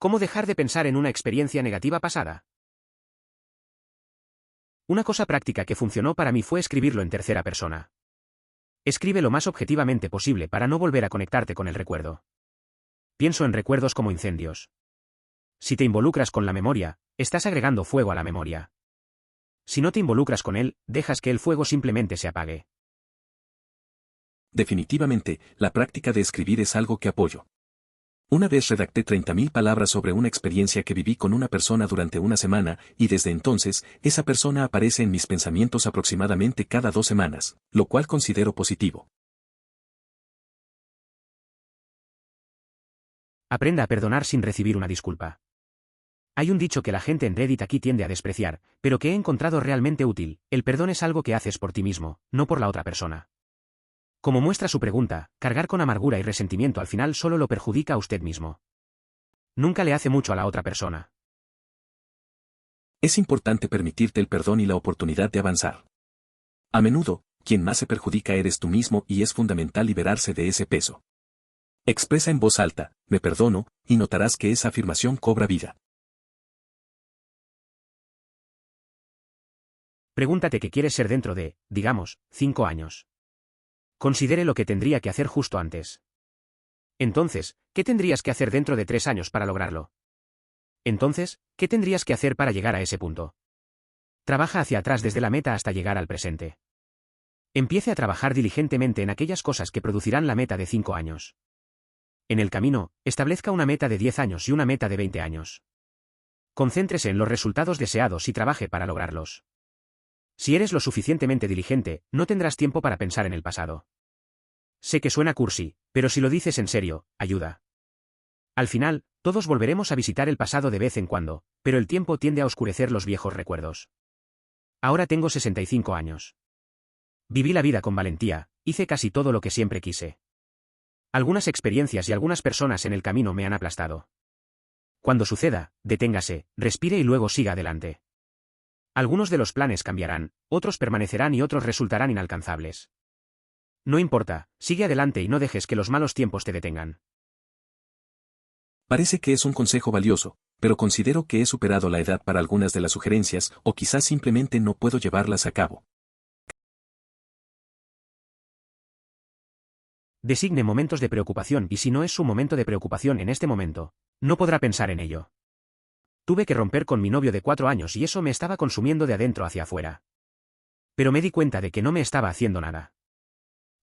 ¿Cómo dejar de pensar en una experiencia negativa pasada? Una cosa práctica que funcionó para mí fue escribirlo en tercera persona. Escribe lo más objetivamente posible para no volver a conectarte con el recuerdo. Pienso en recuerdos como incendios. Si te involucras con la memoria, estás agregando fuego a la memoria. Si no te involucras con él, dejas que el fuego simplemente se apague. Definitivamente, la práctica de escribir es algo que apoyo. Una vez redacté 30.000 palabras sobre una experiencia que viví con una persona durante una semana, y desde entonces, esa persona aparece en mis pensamientos aproximadamente cada 2 semanas, lo cual considero positivo. Aprenda a perdonar sin recibir una disculpa. Hay un dicho que la gente en Reddit aquí tiende a despreciar, pero que he encontrado realmente útil: el perdón es algo que haces por ti mismo, no por la otra persona. Como muestra su pregunta, cargar con amargura y resentimiento al final solo lo perjudica a usted mismo. Nunca le hace mucho a la otra persona. Es importante permitirte el perdón y la oportunidad de avanzar. A menudo, quien más se perjudica eres tú mismo y es fundamental liberarse de ese peso. Expresa en voz alta, me perdono, y notarás que esa afirmación cobra vida. Pregúntate qué quieres ser dentro de, digamos, 5 años. Considere lo que tendría que hacer justo antes. Entonces, ¿qué tendrías que hacer dentro de 3 años para lograrlo? Entonces, ¿qué tendrías que hacer para llegar a ese punto? Trabaja hacia atrás desde la meta hasta llegar al presente. Empiece a trabajar diligentemente en aquellas cosas que producirán la meta de 5 años. En el camino, establezca una meta de 10 años y una meta de 20 años. Concéntrese en los resultados deseados y trabaje para lograrlos. Si eres lo suficientemente diligente, no tendrás tiempo para pensar en el pasado. Sé que suena cursi, pero si lo dices en serio, ayuda. Al final, todos volveremos a visitar el pasado de vez en cuando, pero el tiempo tiende a oscurecer los viejos recuerdos. Ahora tengo 65 años. Viví la vida con valentía, hice casi todo lo que siempre quise. Algunas experiencias y algunas personas en el camino me han aplastado. Cuando suceda, deténgase, respire y luego siga adelante. Algunos de los planes cambiarán, otros permanecerán y otros resultarán inalcanzables. No importa, sigue adelante y no dejes que los malos tiempos te detengan. Parece que es un consejo valioso, pero considero que he superado la edad para algunas de las sugerencias, o quizás simplemente no puedo llevarlas a cabo. Designe momentos de preocupación y si no es su momento de preocupación en este momento, no podrá pensar en ello. Tuve que romper con mi novio de 4 años y eso me estaba consumiendo de adentro hacia afuera. Pero me di cuenta de que no me estaba haciendo nada.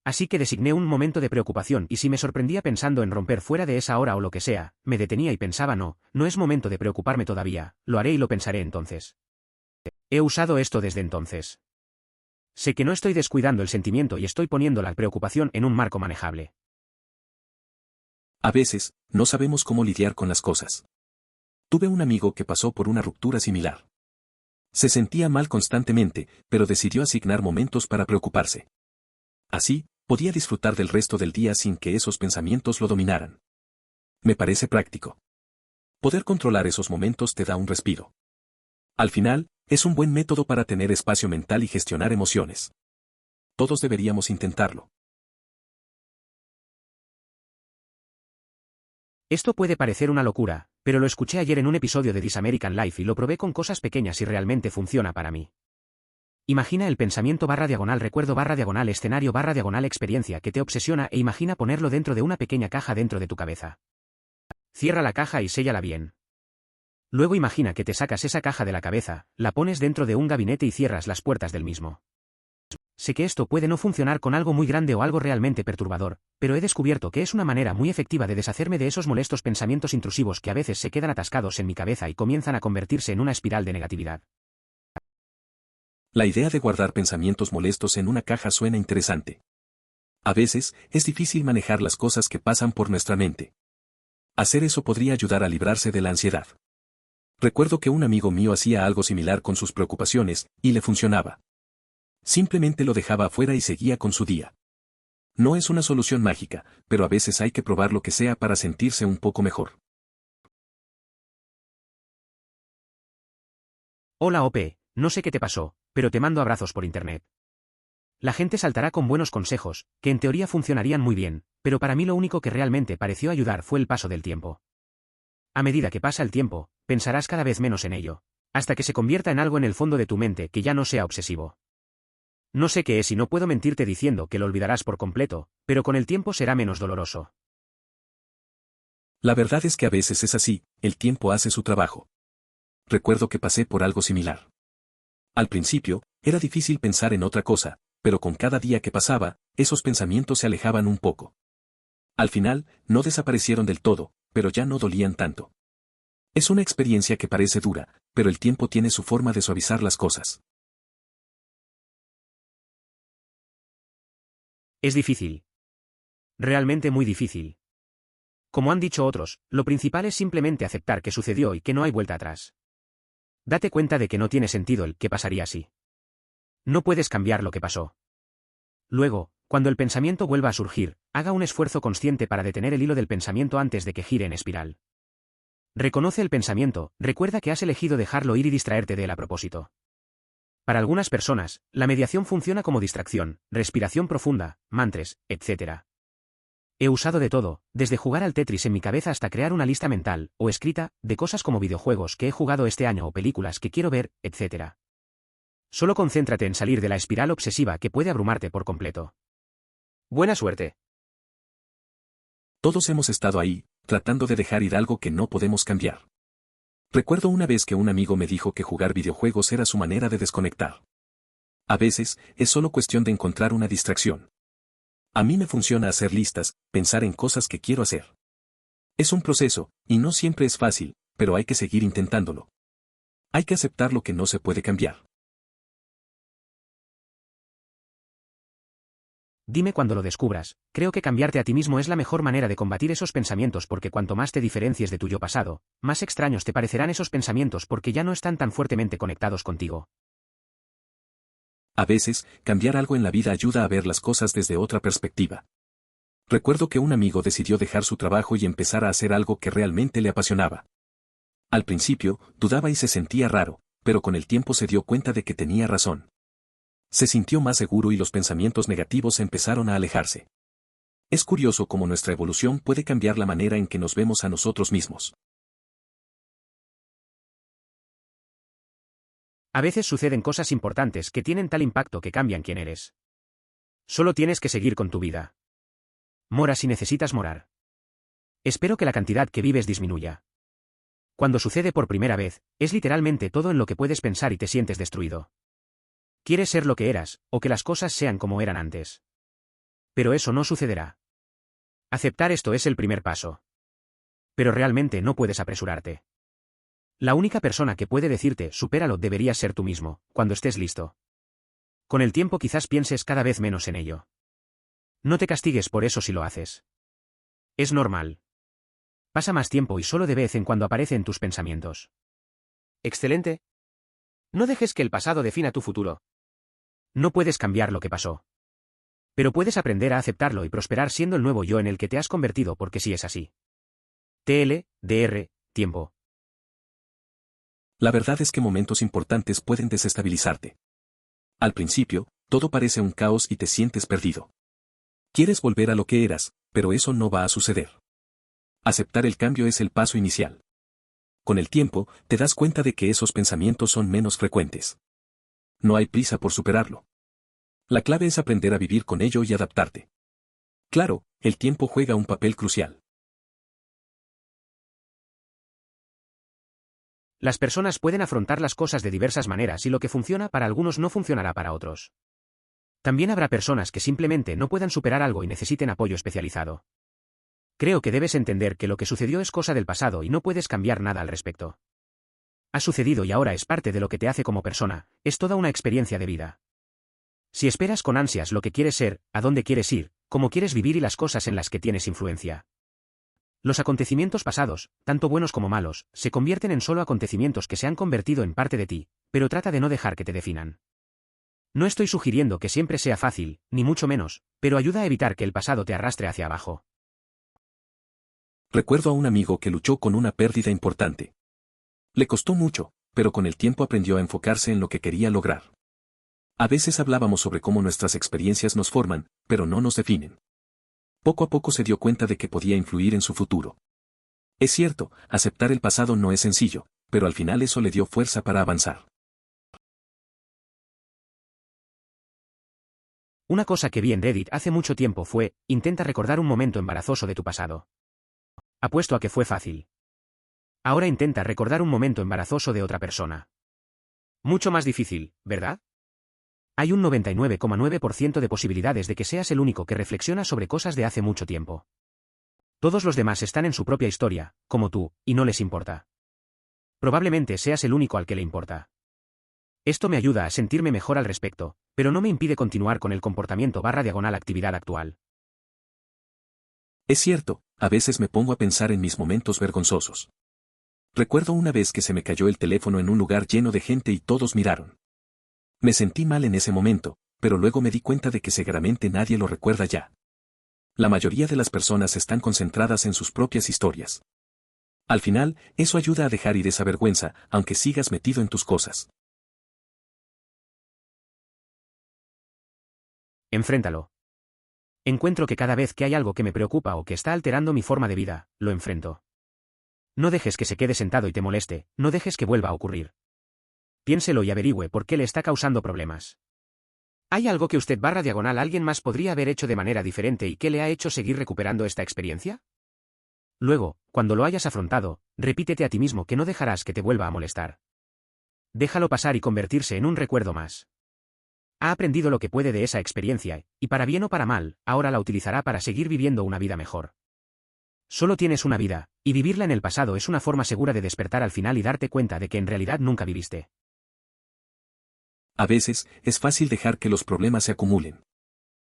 Así que designé un momento de preocupación y si me sorprendía pensando en romper fuera de esa hora o lo que sea, me detenía y pensaba no es momento de preocuparme todavía, lo haré y lo pensaré entonces. He usado esto desde entonces. Sé que no estoy descuidando el sentimiento y estoy poniendo la preocupación en un marco manejable. A veces, no sabemos cómo lidiar con las cosas. Tuve un amigo que pasó por una ruptura similar. Se sentía mal constantemente, pero decidió asignar momentos para preocuparse. Así, podía disfrutar del resto del día sin que esos pensamientos lo dominaran. Me parece práctico. Poder controlar esos momentos te da un respiro. Al final, es un buen método para tener espacio mental y gestionar emociones. Todos deberíamos intentarlo. Esto puede parecer una locura, pero lo escuché ayer en un episodio de This American Life y lo probé con cosas pequeñas y realmente funciona para mí. Imagina el pensamiento / recuerdo / escenario / experiencia que te obsesiona e imagina ponerlo dentro de una pequeña caja dentro de tu cabeza. Cierra la caja y séllala bien. Luego imagina que te sacas esa caja de la cabeza, la pones dentro de un gabinete y cierras las puertas del mismo. Sé que esto puede no funcionar con algo muy grande o algo realmente perturbador, pero he descubierto que es una manera muy efectiva de deshacerme de esos molestos pensamientos intrusivos que a veces se quedan atascados en mi cabeza y comienzan a convertirse en una espiral de negatividad. La idea de guardar pensamientos molestos en una caja suena interesante. A veces, es difícil manejar las cosas que pasan por nuestra mente. Hacer eso podría ayudar a librarse de la ansiedad. Recuerdo que un amigo mío hacía algo similar con sus preocupaciones, y le funcionaba. Simplemente lo dejaba afuera y seguía con su día. No es una solución mágica, pero a veces hay que probar lo que sea para sentirse un poco mejor. Hola OP, no sé qué te pasó, pero te mando abrazos por internet. La gente saltará con buenos consejos, que en teoría funcionarían muy bien, pero para mí lo único que realmente pareció ayudar fue el paso del tiempo. A medida que pasa el tiempo, pensarás cada vez menos en ello, hasta que se convierta en algo en el fondo de tu mente que ya no sea obsesivo. No sé qué es y no puedo mentirte diciendo que lo olvidarás por completo, pero con el tiempo será menos doloroso. La verdad es que a veces es así, el tiempo hace su trabajo. Recuerdo que pasé por algo similar. Al principio, era difícil pensar en otra cosa, pero con cada día que pasaba, esos pensamientos se alejaban un poco. Al final, no desaparecieron del todo, pero ya no dolían tanto. Es una experiencia que parece dura, pero el tiempo tiene su forma de suavizar las cosas. Es difícil. Realmente muy difícil. Como han dicho otros, lo principal es simplemente aceptar que sucedió y que no hay vuelta atrás. Date cuenta de que no tiene sentido el qué pasaría si. No puedes cambiar lo que pasó. Luego, cuando el pensamiento vuelva a surgir, haga un esfuerzo consciente para detener el hilo del pensamiento antes de que gire en espiral. Reconoce el pensamiento, recuerda que has elegido dejarlo ir y distraerte de él a propósito. Para algunas personas, la mediación funciona como distracción, respiración profunda, mantras, etc. He usado de todo, desde jugar al Tetris en mi cabeza hasta crear una lista mental, o escrita, de cosas como videojuegos que he jugado este año o películas que quiero ver, etc. Solo concéntrate en salir de la espiral obsesiva que puede abrumarte por completo. Buena suerte. Todos hemos estado ahí, tratando de dejar ir algo que no podemos cambiar. Recuerdo una vez que un amigo me dijo que jugar videojuegos era su manera de desconectar. A veces, es solo cuestión de encontrar una distracción. A mí me funciona hacer listas, pensar en cosas que quiero hacer. Es un proceso, y no siempre es fácil, pero hay que seguir intentándolo. Hay que aceptar lo que no se puede cambiar. Dime cuando lo descubras, creo que cambiarte a ti mismo es la mejor manera de combatir esos pensamientos porque cuanto más te diferencies de tu yo pasado, más extraños te parecerán esos pensamientos porque ya no están tan fuertemente conectados contigo. A veces, cambiar algo en la vida ayuda a ver las cosas desde otra perspectiva. Recuerdo que un amigo decidió dejar su trabajo y empezar a hacer algo que realmente le apasionaba. Al principio, dudaba y se sentía raro, pero con el tiempo se dio cuenta de que tenía razón. Se sintió más seguro y los pensamientos negativos empezaron a alejarse. Es curioso cómo nuestra evolución puede cambiar la manera en que nos vemos a nosotros mismos. A veces suceden cosas importantes que tienen tal impacto que cambian quién eres. Solo tienes que seguir con tu vida. Mora si necesitas morar. Espero que la cantidad que vives disminuya. Cuando sucede por primera vez, es literalmente todo en lo que puedes pensar y te sientes destruido. Quieres ser lo que eras, o que las cosas sean como eran antes. Pero eso no sucederá. Aceptar esto es el primer paso. Pero realmente no puedes apresurarte. La única persona que puede decirte supéralo deberías ser tú mismo, cuando estés listo. Con el tiempo quizás pienses cada vez menos en ello. No te castigues por eso si lo haces. Es normal. Pasa más tiempo y solo de vez en cuando aparece en tus pensamientos. Excelente. No dejes que el pasado defina tu futuro. No puedes cambiar lo que pasó. Pero puedes aprender a aceptarlo y prosperar siendo el nuevo yo en el que te has convertido porque sí es así. TLDR, tiempo. La verdad es que momentos importantes pueden desestabilizarte. Al principio, todo parece un caos y te sientes perdido. Quieres volver a lo que eras, pero eso no va a suceder. Aceptar el cambio es el paso inicial. Con el tiempo, te das cuenta de que esos pensamientos son menos frecuentes. No hay prisa por superarlo. La clave es aprender a vivir con ello y adaptarte. Claro, el tiempo juega un papel crucial. Las personas pueden afrontar las cosas de diversas maneras y lo que funciona para algunos no funcionará para otros. También habrá personas que simplemente no puedan superar algo y necesiten apoyo especializado. Creo que debes entender que lo que sucedió es cosa del pasado y no puedes cambiar nada al respecto. Ha sucedido y ahora es parte de lo que te hace como persona, es toda una experiencia de vida. Si esperas con ansias lo que quieres ser, a dónde quieres ir, cómo quieres vivir y las cosas en las que tienes influencia. Los acontecimientos pasados, tanto buenos como malos, se convierten en solo acontecimientos que se han convertido en parte de ti, pero trata de no dejar que te definan. No estoy sugiriendo que siempre sea fácil, ni mucho menos, pero ayuda a evitar que el pasado te arrastre hacia abajo. Recuerdo a un amigo que luchó con una pérdida importante. Le costó mucho, pero con el tiempo aprendió a enfocarse en lo que quería lograr. A veces hablábamos sobre cómo nuestras experiencias nos forman, pero no nos definen. Poco a poco se dio cuenta de que podía influir en su futuro. Es cierto, aceptar el pasado no es sencillo, pero al final eso le dio fuerza para avanzar. Una cosa que vi en Reddit hace mucho tiempo fue, intenta recordar un momento embarazoso de tu pasado. Apuesto a que fue fácil. Ahora intenta recordar un momento embarazoso de otra persona. Mucho más difícil, ¿verdad? Hay un 99,9% de posibilidades de que seas el único que reflexiona sobre cosas de hace mucho tiempo. Todos los demás están en su propia historia, como tú, y no les importa. Probablemente seas el único al que le importa. Esto me ayuda a sentirme mejor al respecto, pero no me impide continuar con el comportamiento/actividad actual. Es cierto, a veces me pongo a pensar en mis momentos vergonzosos. Recuerdo una vez que se me cayó el teléfono en un lugar lleno de gente y todos miraron. Me sentí mal en ese momento, pero luego me di cuenta de que seguramente nadie lo recuerda ya. La mayoría de las personas están concentradas en sus propias historias. Al final, eso ayuda a dejar ir esa vergüenza, aunque sigas metido en tus cosas. Enfréntalo. Encuentro que cada vez que hay algo que me preocupa o que está alterando mi forma de vida, lo enfrento. No dejes que se quede sentado y te moleste, no dejes que vuelva a ocurrir. Piénselo y averigüe por qué le está causando problemas. ¿Hay algo que usted/alguien más podría haber hecho de manera diferente y que le ha hecho seguir recuperando esta experiencia? Luego, cuando lo hayas afrontado, repítete a ti mismo que no dejarás que te vuelva a molestar. Déjalo pasar y convertirse en un recuerdo más. Ha aprendido lo que puede de esa experiencia, y para bien o para mal, ahora la utilizará para seguir viviendo una vida mejor. Solo tienes una vida, y vivirla en el pasado es una forma segura de despertar al final y darte cuenta de que en realidad nunca viviste. A veces, es fácil dejar que los problemas se acumulen.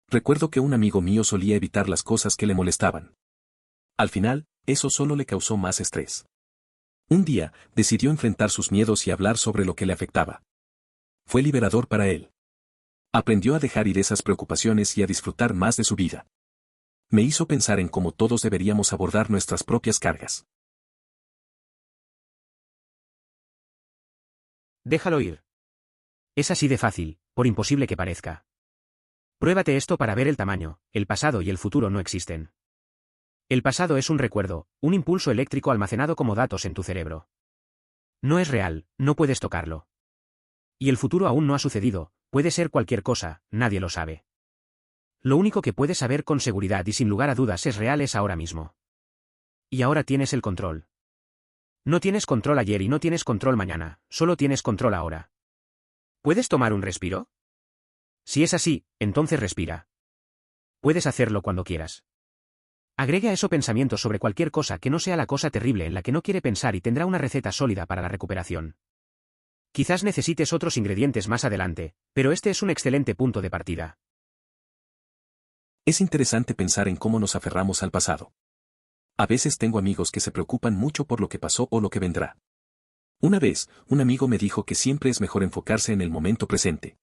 Recuerdo que un amigo mío solía evitar las cosas que le molestaban. Al final, eso solo le causó más estrés. Un día, decidió enfrentar sus miedos y hablar sobre lo que le afectaba. Fue liberador para él. Aprendió a dejar ir esas preocupaciones y a disfrutar más de su vida. Me hizo pensar en cómo todos deberíamos abordar nuestras propias cargas. Déjalo ir. Es así de fácil, por imposible que parezca. Pruébate esto para ver el tamaño, el pasado y el futuro no existen. El pasado es un recuerdo, un impulso eléctrico almacenado como datos en tu cerebro. No es real, no puedes tocarlo. Y el futuro aún no ha sucedido, puede ser cualquier cosa, nadie lo sabe. Lo único que puedes saber con seguridad y sin lugar a dudas es real es ahora mismo. Y ahora tienes el control. No tienes control ayer y no tienes control mañana, solo tienes control ahora. ¿Puedes tomar un respiro? Si es así, entonces respira. Puedes hacerlo cuando quieras. Agregue a eso pensamientos sobre cualquier cosa que no sea la cosa terrible en la que no quiere pensar y tendrá una receta sólida para la recuperación. Quizás necesites otros ingredientes más adelante, pero este es un excelente punto de partida. Es interesante pensar en cómo nos aferramos al pasado. A veces tengo amigos que se preocupan mucho por lo que pasó o lo que vendrá. Una vez, un amigo me dijo que siempre es mejor enfocarse en el momento presente.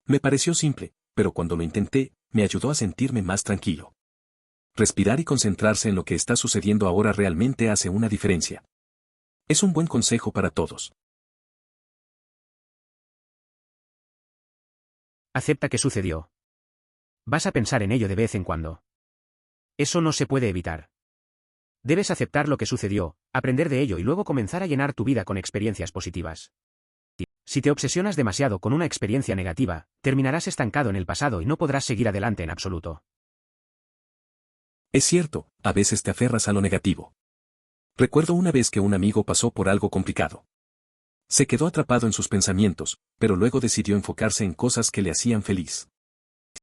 Me pareció simple, pero cuando lo intenté, me ayudó a sentirme más tranquilo. Respirar y concentrarse en lo que está sucediendo ahora realmente hace una diferencia. Es un buen consejo para todos. Acepta que sucedió. Vas a pensar en ello de vez en cuando. Eso no se puede evitar. Debes aceptar lo que sucedió, aprender de ello y luego comenzar a llenar tu vida con experiencias positivas. Si te obsesionas demasiado con una experiencia negativa, terminarás estancado en el pasado y no podrás seguir adelante en absoluto. Es cierto, a veces te aferras a lo negativo. Recuerdo una vez que un amigo pasó por algo complicado. Se quedó atrapado en sus pensamientos, pero luego decidió enfocarse en cosas que le hacían feliz.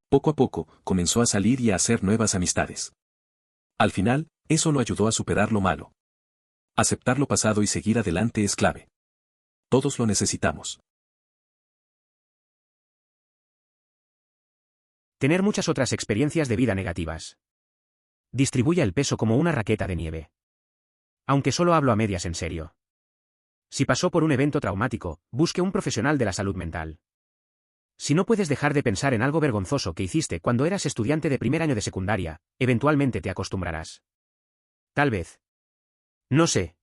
Poco a poco, comenzó a salir y a hacer nuevas amistades. Al final, eso lo ayudó a superar lo malo. Aceptar lo pasado y seguir adelante es clave. Todos lo necesitamos. Tener muchas otras experiencias de vida negativas. Distribuya el peso como una raqueta de nieve. Aunque solo hablo a medias en serio. Si pasó por un evento traumático, busque un profesional de la salud mental. Si no puedes dejar de pensar en algo vergonzoso que hiciste cuando eras estudiante de primer año de secundaria, eventualmente te acostumbrarás. Tal vez. No sé.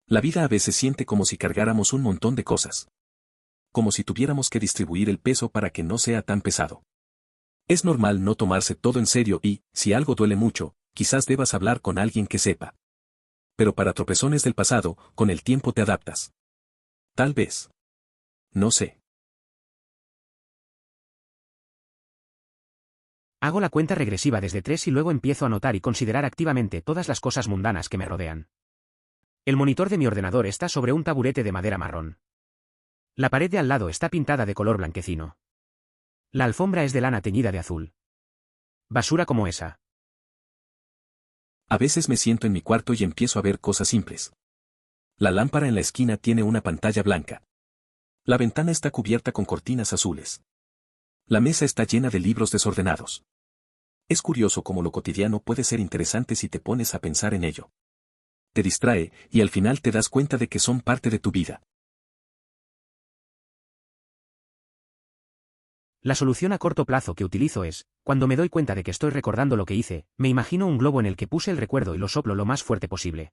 La vida a veces siente como si cargáramos un montón de cosas. Como si tuviéramos que distribuir el peso para que no sea tan pesado. Es normal no tomarse todo en serio y, si algo duele mucho, quizás debas hablar con alguien que sepa. Pero para tropezones del pasado, con el tiempo te adaptas. Tal vez. No sé. Hago la cuenta regresiva desde 3 y luego empiezo a notar y considerar activamente todas las cosas mundanas que me rodean. El monitor de mi ordenador está sobre un taburete de madera marrón. La pared de al lado está pintada de color blanquecino. La alfombra es de lana teñida de azul. Basura como esa. A veces me siento en mi cuarto y empiezo a ver cosas simples. La lámpara en la esquina tiene una pantalla blanca. La ventana está cubierta con cortinas azules. La mesa está llena de libros desordenados. Es curioso cómo lo cotidiano puede ser interesante si te pones a pensar en ello. Te distrae, y al final te das cuenta de que son parte de tu vida. La solución a corto plazo que utilizo es, cuando me doy cuenta de que estoy recordando lo que hice, me imagino un globo en el que puse el recuerdo y lo soplo lo más fuerte posible.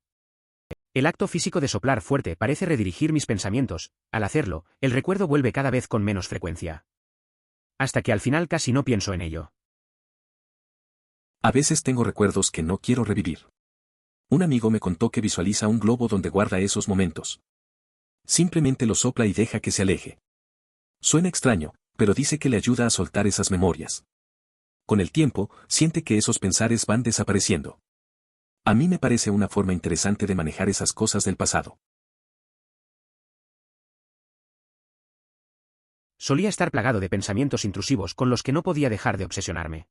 El acto físico de soplar fuerte parece redirigir mis pensamientos, al hacerlo, el recuerdo vuelve cada vez con menos frecuencia. Hasta que al final casi no pienso en ello. A veces tengo recuerdos que no quiero revivir. Un amigo me contó que visualiza un globo donde guarda esos momentos. Simplemente lo sopla y deja que se aleje. Suena extraño, pero dice que le ayuda a soltar esas memorias. Con el tiempo, siente que esos pensares van desapareciendo. A mí me parece una forma interesante de manejar esas cosas del pasado. Solía estar plagado de pensamientos intrusivos con los que no podía dejar de obsesionarme.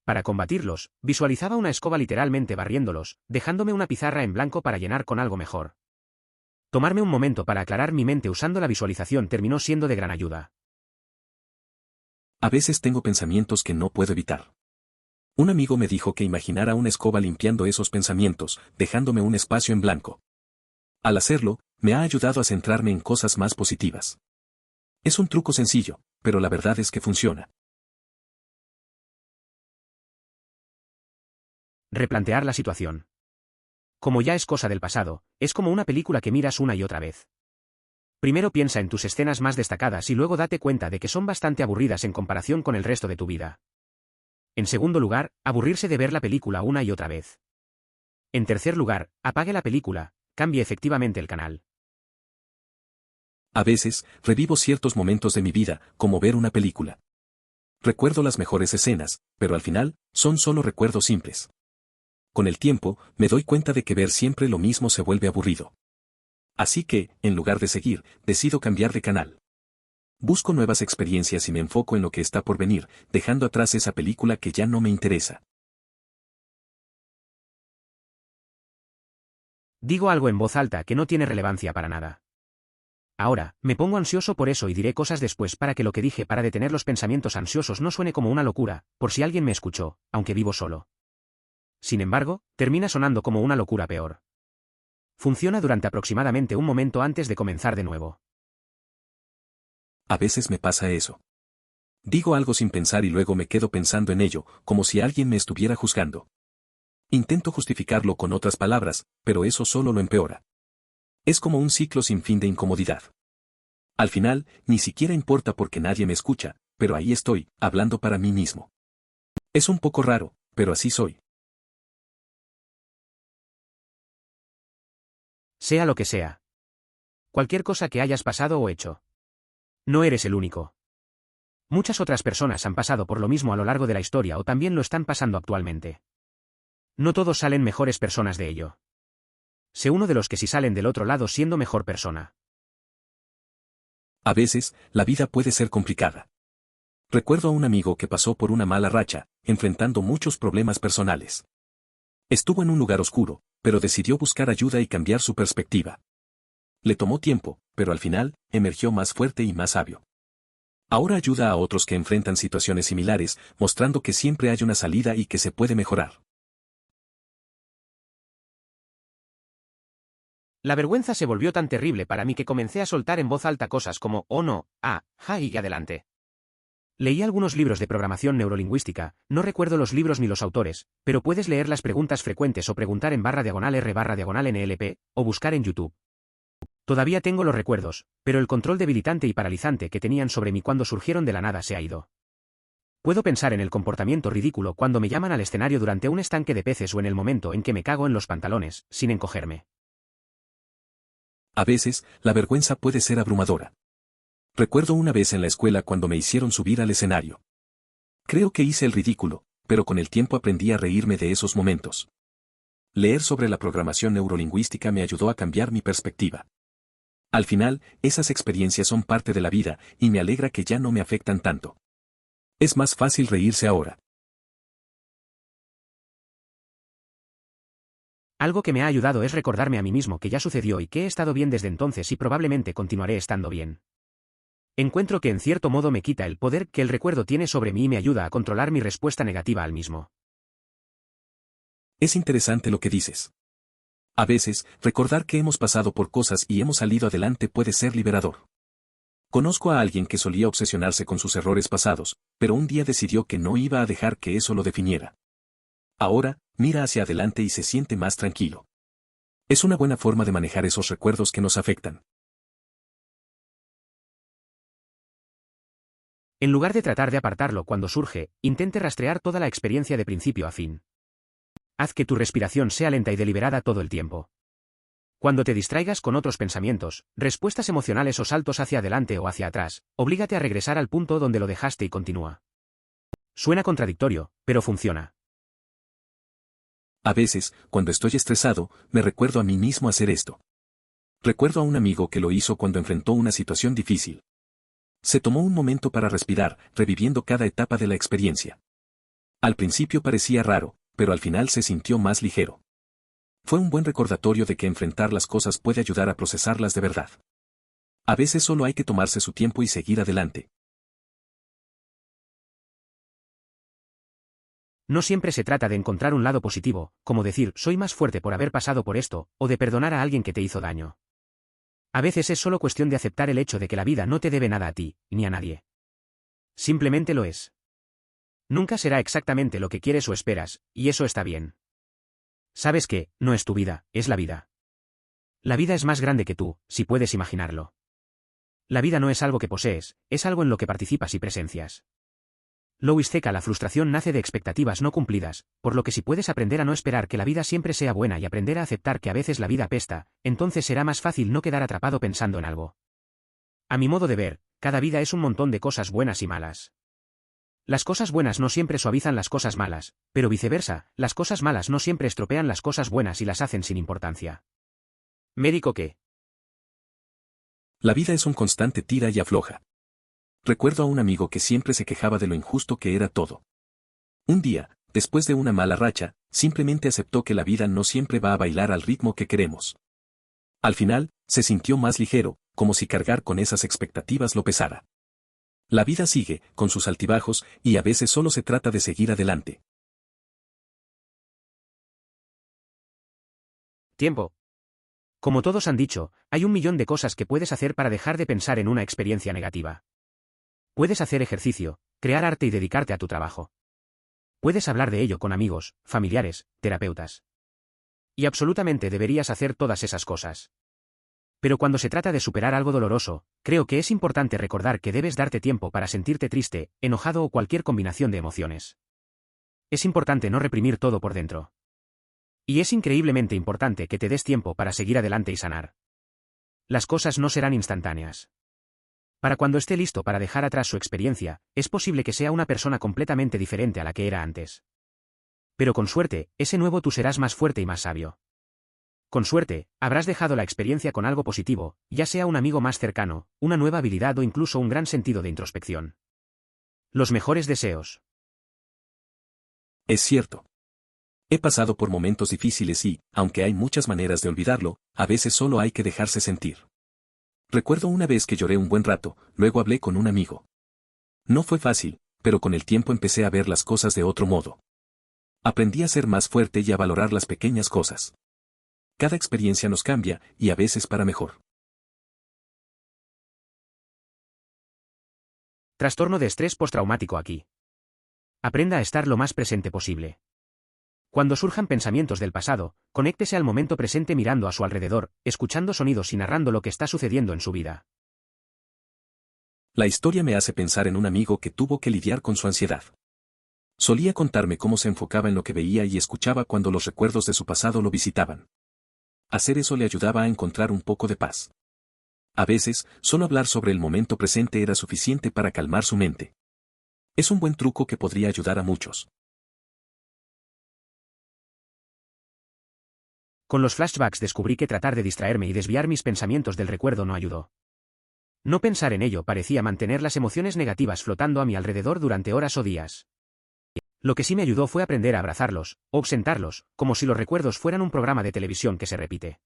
Para combatirlos, visualizaba una escoba literalmente barriéndolos, dejándome una pizarra en blanco para llenar con algo mejor. Tomarme un momento para aclarar mi mente usando la visualización terminó siendo de gran ayuda. A veces tengo pensamientos que no puedo evitar. Un amigo me dijo que imaginara una escoba limpiando esos pensamientos, dejándome un espacio en blanco. Al hacerlo, me ha ayudado a centrarme en cosas más positivas. Es un truco sencillo, pero la verdad es que funciona. Replantear la situación. Como ya es cosa del pasado, es como una película que miras una y otra vez. Primero piensa en tus escenas más destacadas y luego date cuenta de que son bastante aburridas en comparación con el resto de tu vida. En segundo lugar, aburrirse de ver la película una y otra vez. En tercer lugar, apague la película, cambie efectivamente el canal. A veces, revivo ciertos momentos de mi vida, como ver una película. Recuerdo las mejores escenas, pero al final, son solo recuerdos simples. Con el tiempo, me doy cuenta de que ver siempre lo mismo se vuelve aburrido. Así que, en lugar de seguir, decido cambiar de canal. Busco nuevas experiencias y me enfoco en lo que está por venir, dejando atrás esa película que ya no me interesa. Digo algo en voz alta que no tiene relevancia para nada. Ahora, me pongo ansioso por eso y diré cosas después para que lo que dije para detener los pensamientos ansiosos no suene como una locura, por si alguien me escuchó, aunque vivo solo. Sin embargo, termina sonando como una locura peor. Funciona durante aproximadamente un momento antes de comenzar de nuevo. A veces me pasa eso. Digo algo sin pensar y luego me quedo pensando en ello, como si alguien me estuviera juzgando. Intento justificarlo con otras palabras, pero eso solo lo empeora. Es como un ciclo sin fin de incomodidad. Al final, ni siquiera importa porque nadie me escucha, pero ahí estoy, hablando para mí mismo. Es un poco raro, pero así soy. Sea lo que sea. Cualquier cosa que hayas pasado o hecho. No eres el único. Muchas otras personas han pasado por lo mismo a lo largo de la historia o también lo están pasando actualmente. No todos salen mejores personas de ello. Sé uno de los que sí salen del otro lado siendo mejor persona. A veces, la vida puede ser complicada. Recuerdo a un amigo que pasó por una mala racha, enfrentando muchos problemas personales. Estuvo en un lugar oscuro, pero decidió buscar ayuda y cambiar su perspectiva. Le tomó tiempo, pero al final, emergió más fuerte y más sabio. Ahora ayuda a otros que enfrentan situaciones similares, mostrando que siempre hay una salida y que se puede mejorar. La vergüenza se volvió tan terrible para mí que comencé a soltar en voz alta cosas como, oh no, ja y adelante. Leí algunos libros de programación neurolingüística, no recuerdo los libros ni los autores, pero puedes leer las preguntas frecuentes o preguntar en /r/NLP, o buscar en YouTube. Todavía tengo los recuerdos, pero el control debilitante y paralizante que tenían sobre mí cuando surgieron de la nada se ha ido. Puedo pensar en el comportamiento ridículo cuando me llaman al escenario durante un estanque de peces o en el momento en que me cago en los pantalones, sin encogerme. A veces, la vergüenza puede ser abrumadora. Recuerdo una vez en la escuela cuando me hicieron subir al escenario. Creo que hice el ridículo, pero con el tiempo aprendí a reírme de esos momentos. Leer sobre la programación neurolingüística me ayudó a cambiar mi perspectiva. Al final, esas experiencias son parte de la vida, y me alegra que ya no me afectan tanto. Es más fácil reírse ahora. Algo que me ha ayudado es recordarme a mí mismo que ya sucedió y que he estado bien desde entonces y probablemente continuaré estando bien. Encuentro que en cierto modo me quita el poder que el recuerdo tiene sobre mí y me ayuda a controlar mi respuesta negativa al mismo. Es interesante lo que dices. A veces, recordar que hemos pasado por cosas y hemos salido adelante puede ser liberador. Conozco a alguien que solía obsesionarse con sus errores pasados, pero un día decidió que no iba a dejar que eso lo definiera. Ahora, mira hacia adelante y se siente más tranquilo. Es una buena forma de manejar esos recuerdos que nos afectan. En lugar de tratar de apartarlo cuando surge, intente rastrear toda la experiencia de principio a fin. Haz que tu respiración sea lenta y deliberada todo el tiempo. Cuando te distraigas con otros pensamientos, respuestas emocionales o saltos hacia adelante o hacia atrás, oblígate a regresar al punto donde lo dejaste y continúa. Suena contradictorio, pero funciona. A veces, cuando estoy estresado, me recuerdo a mí mismo hacer esto. Recuerdo a un amigo que lo hizo cuando enfrentó una situación difícil. Se tomó un momento para respirar, reviviendo cada etapa de la experiencia. Al principio parecía raro, pero al final se sintió más ligero. Fue un buen recordatorio de que enfrentar las cosas puede ayudar a procesarlas de verdad. A veces solo hay que tomarse su tiempo y seguir adelante. No siempre se trata de encontrar un lado positivo, como decir soy más fuerte por haber pasado por esto, o de perdonar a alguien que te hizo daño. A veces es solo cuestión de aceptar el hecho de que la vida no te debe nada a ti, ni a nadie. Simplemente lo es. Nunca será exactamente lo que quieres o esperas, y eso está bien. Sabes que, no es tu vida, es la vida. La vida es más grande que tú, si puedes imaginarlo. La vida no es algo que posees, es algo en lo que participas y presencias. Louis C.K. La frustración nace de expectativas no cumplidas, por lo que si puedes aprender a no esperar que la vida siempre sea buena y aprender a aceptar que a veces la vida apesta, entonces será más fácil no quedar atrapado pensando en algo. A mi modo de ver, cada vida es un montón de cosas buenas y malas. Las cosas buenas no siempre suavizan las cosas malas, pero viceversa, las cosas malas no siempre estropean las cosas buenas y las hacen sin importancia. Médico que. La vida es un constante tira y afloja. Recuerdo a un amigo que siempre se quejaba de lo injusto que era todo. Un día, después de una mala racha, simplemente aceptó que la vida no siempre va a bailar al ritmo que queremos. Al final, se sintió más ligero, como si cargar con esas expectativas lo pesara. La vida sigue, con sus altibajos, y a veces solo se trata de seguir adelante. Tiempo. Como todos han dicho, hay 1.000.000 de cosas que puedes hacer para dejar de pensar en una experiencia negativa. Puedes hacer ejercicio, crear arte y dedicarte a tu trabajo. Puedes hablar de ello con amigos, familiares, terapeutas. Y absolutamente deberías hacer todas esas cosas. Pero cuando se trata de superar algo doloroso, creo que es importante recordar que debes darte tiempo para sentirte triste, enojado o cualquier combinación de emociones. Es importante no reprimir todo por dentro. Y es increíblemente importante que te des tiempo para seguir adelante y sanar. Las cosas no serán instantáneas. Para cuando esté listo para dejar atrás su experiencia, es posible que sea una persona completamente diferente a la que era antes. Pero con suerte, ese nuevo tú serás más fuerte y más sabio. Con suerte, habrás dejado la experiencia con algo positivo, ya sea un amigo más cercano, una nueva habilidad o incluso un gran sentido de introspección. Los mejores deseos. Es cierto. He pasado por momentos difíciles y, aunque hay muchas maneras de olvidarlo, a veces solo hay que dejarse sentir. Recuerdo una vez que lloré un buen rato, luego hablé con un amigo. No fue fácil, pero con el tiempo empecé a ver las cosas de otro modo. Aprendí a ser más fuerte y a valorar las pequeñas cosas. Cada experiencia nos cambia, y a veces para mejor. Trastorno de estrés postraumático aquí. Aprenda a estar lo más presente posible. Cuando surjan pensamientos del pasado, conéctese al momento presente mirando a su alrededor, escuchando sonidos y narrando lo que está sucediendo en su vida. La historia me hace pensar en un amigo que tuvo que lidiar con su ansiedad. Solía contarme cómo se enfocaba en lo que veía y escuchaba cuando los recuerdos de su pasado lo visitaban. Hacer eso le ayudaba a encontrar un poco de paz. A veces, solo hablar sobre el momento presente era suficiente para calmar su mente. Es un buen truco que podría ayudar a muchos. Con los flashbacks descubrí que tratar de distraerme y desviar mis pensamientos del recuerdo no ayudó. No pensar en ello parecía mantener las emociones negativas flotando a mi alrededor durante horas o días. Lo que sí me ayudó fue aprender a abrazarlos, o sentarlos, como si los recuerdos fueran un programa de televisión que se repite.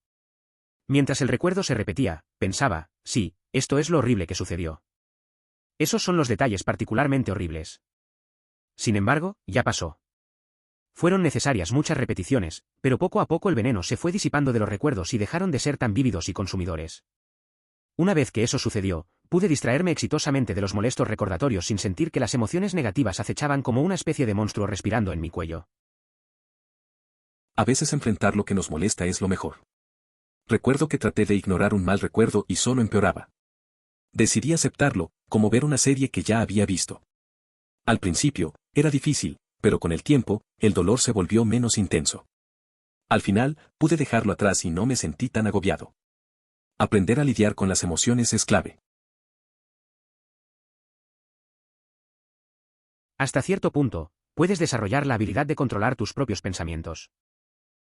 Mientras el recuerdo se repetía, pensaba, sí, esto es lo horrible que sucedió. Esos son los detalles particularmente horribles. Sin embargo, ya pasó. Fueron necesarias muchas repeticiones, pero poco a poco el veneno se fue disipando de los recuerdos y dejaron de ser tan vívidos y consumidores. Una vez que eso sucedió, pude distraerme exitosamente de los molestos recordatorios sin sentir que las emociones negativas acechaban como una especie de monstruo respirando en mi cuello. A veces enfrentar lo que nos molesta es lo mejor. Recuerdo que traté de ignorar un mal recuerdo y solo empeoraba. Decidí aceptarlo, como ver una serie que ya había visto. Al principio, era difícil, pero con el tiempo, el dolor se volvió menos intenso. Al final, pude dejarlo atrás y no me sentí tan agobiado. Aprender a lidiar con las emociones es clave. Hasta cierto punto, puedes desarrollar la habilidad de controlar tus propios pensamientos.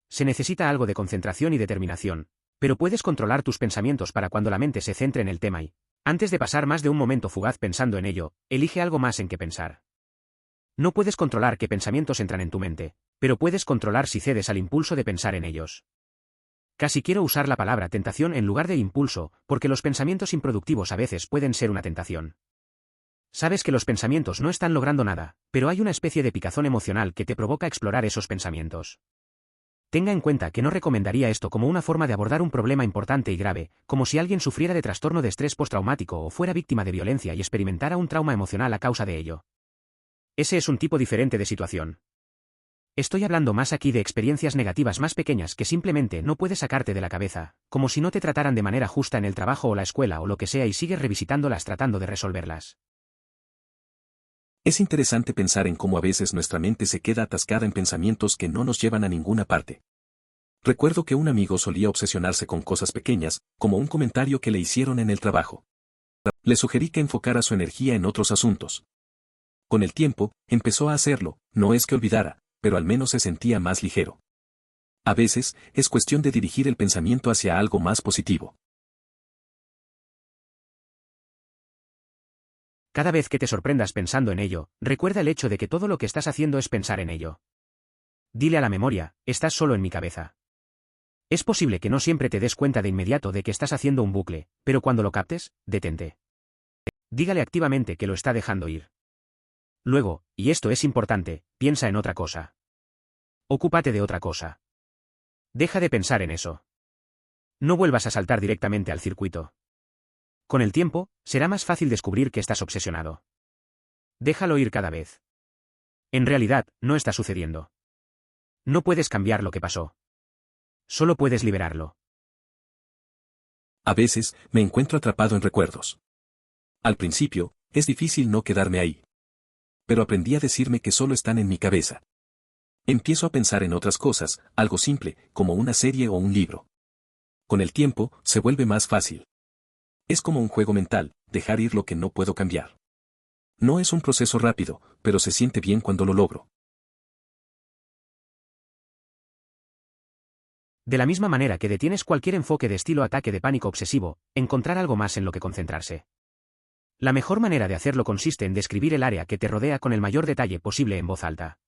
Se necesita algo de concentración y determinación, pero puedes controlar tus pensamientos para cuando la mente se centre en el tema y, antes de pasar más de un momento fugaz pensando en ello, elige algo más en qué pensar. No puedes controlar qué pensamientos entran en tu mente, pero puedes controlar si cedes al impulso de pensar en ellos. Casi quiero usar la palabra tentación en lugar de impulso, porque los pensamientos improductivos a veces pueden ser una tentación. Sabes que los pensamientos no están logrando nada, pero hay una especie de picazón emocional que te provoca explorar esos pensamientos. Tenga en cuenta que no recomendaría esto como una forma de abordar un problema importante y grave, como si alguien sufriera de trastorno de estrés postraumático o fuera víctima de violencia y experimentara un trauma emocional a causa de ello. Ese es un tipo diferente de situación. Estoy hablando más aquí de experiencias negativas más pequeñas que simplemente no puedes sacarte de la cabeza, como si no te trataran de manera justa en el trabajo o la escuela o lo que sea y sigues revisitándolas tratando de resolverlas. Es interesante pensar en cómo a veces nuestra mente se queda atascada en pensamientos que no nos llevan a ninguna parte. Recuerdo que un amigo solía obsesionarse con cosas pequeñas, como un comentario que le hicieron en el trabajo. Le sugerí que enfocara su energía en otros asuntos. Con el tiempo, empezó a hacerlo, no es que olvidara, pero al menos se sentía más ligero. A veces, es cuestión de dirigir el pensamiento hacia algo más positivo. Cada vez que te sorprendas pensando en ello, recuerda el hecho de que todo lo que estás haciendo es pensar en ello. Dile a la memoria, estás solo en mi cabeza. Es posible que no siempre te des cuenta de inmediato de que estás haciendo un bucle, pero cuando lo captes, detente. Dígale activamente que lo está dejando ir. Luego, y esto es importante, piensa en otra cosa. Ocúpate de otra cosa. Deja de pensar en eso. No vuelvas a saltar directamente al circuito. Con el tiempo, será más fácil descubrir que estás obsesionado. Déjalo ir cada vez. En realidad, no está sucediendo. No puedes cambiar lo que pasó. Solo puedes liberarlo. A veces, me encuentro atrapado en recuerdos. Al principio, es difícil no quedarme ahí. Pero aprendí a decirme que solo están en mi cabeza. Empiezo a pensar en otras cosas, algo simple, como una serie o un libro. Con el tiempo, se vuelve más fácil. Es como un juego mental, dejar ir lo que no puedo cambiar. No es un proceso rápido, pero se siente bien cuando lo logro. De la misma manera que detienes cualquier enfoque de estilo ataque de pánico obsesivo, encontrar algo más en lo que concentrarse. La mejor manera de hacerlo consiste en describir el área que te rodea con el mayor detalle posible en voz alta.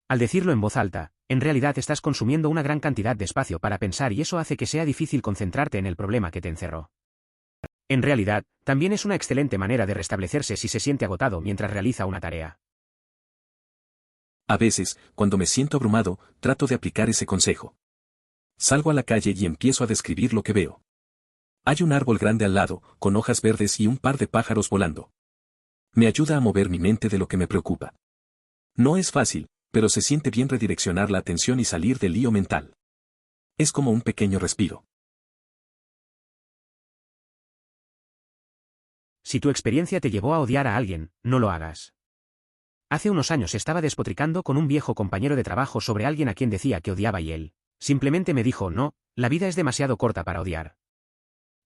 Al decirlo en voz alta, en realidad estás consumiendo una gran cantidad de espacio para pensar y eso hace que sea difícil concentrarte en el problema que te encerró. En realidad, también es una excelente manera de restablecerse si se siente agotado mientras realiza una tarea. A veces, cuando me siento abrumado, trato de aplicar ese consejo. Salgo a la calle y empiezo a describir lo que veo. Hay un árbol grande al lado, con hojas verdes y un par de pájaros volando. Me ayuda a mover mi mente de lo que me preocupa. No es fácil, pero se siente bien redireccionar la atención y salir del lío mental. Es como un pequeño respiro. Si tu experiencia te llevó a odiar a alguien, no lo hagas. Hace unos años estaba despotricando con un viejo compañero de trabajo sobre alguien a quien decía que odiaba y él simplemente me dijo: no, la vida es demasiado corta para odiar.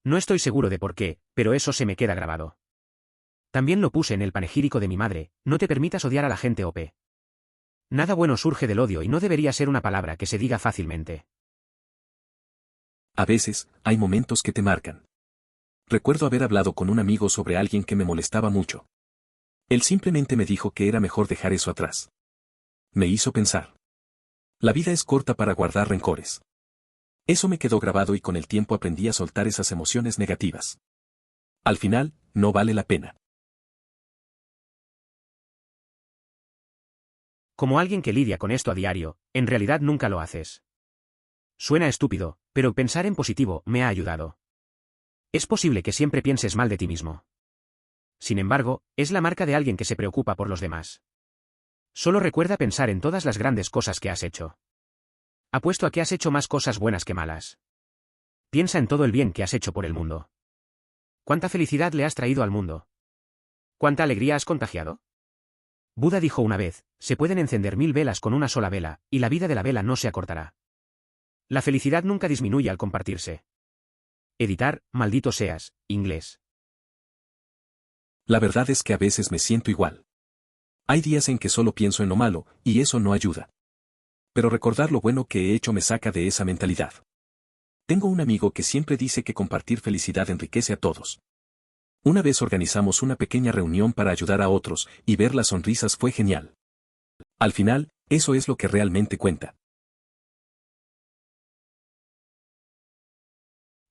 No estoy seguro de por qué, pero eso se me queda grabado. También lo puse en el panegírico de mi madre: no te permitas odiar a la gente OP. Nada bueno surge del odio y no debería ser una palabra que se diga fácilmente. A veces, hay momentos que te marcan. Recuerdo haber hablado con un amigo sobre alguien que me molestaba mucho. Él simplemente me dijo que era mejor dejar eso atrás. Me hizo pensar. La vida es corta para guardar rencores. Eso me quedó grabado y con el tiempo aprendí a soltar esas emociones negativas. Al final, no vale la pena. Como alguien que lidia con esto a diario, en realidad nunca lo haces. Suena estúpido, pero pensar en positivo me ha ayudado. Es posible que siempre pienses mal de ti mismo. Sin embargo, es la marca de alguien que se preocupa por los demás. Solo recuerda pensar en todas las grandes cosas que has hecho. Apuesto a que has hecho más cosas buenas que malas. Piensa en todo el bien que has hecho por el mundo. ¿Cuánta felicidad le has traído al mundo? ¿Cuánta alegría has contagiado? Buda dijo una vez: se pueden encender 1000 velas con una sola vela, y la vida de la vela no se acortará. La felicidad nunca disminuye al compartirse. Editar, maldito seas, inglés. La verdad es que a veces me siento igual. Hay días en que solo pienso en lo malo, y eso no ayuda. Pero recordar lo bueno que he hecho me saca de esa mentalidad. Tengo un amigo que siempre dice que compartir felicidad enriquece a todos. Una vez organizamos una pequeña reunión para ayudar a otros, y ver las sonrisas fue genial. Al final, eso es lo que realmente cuenta.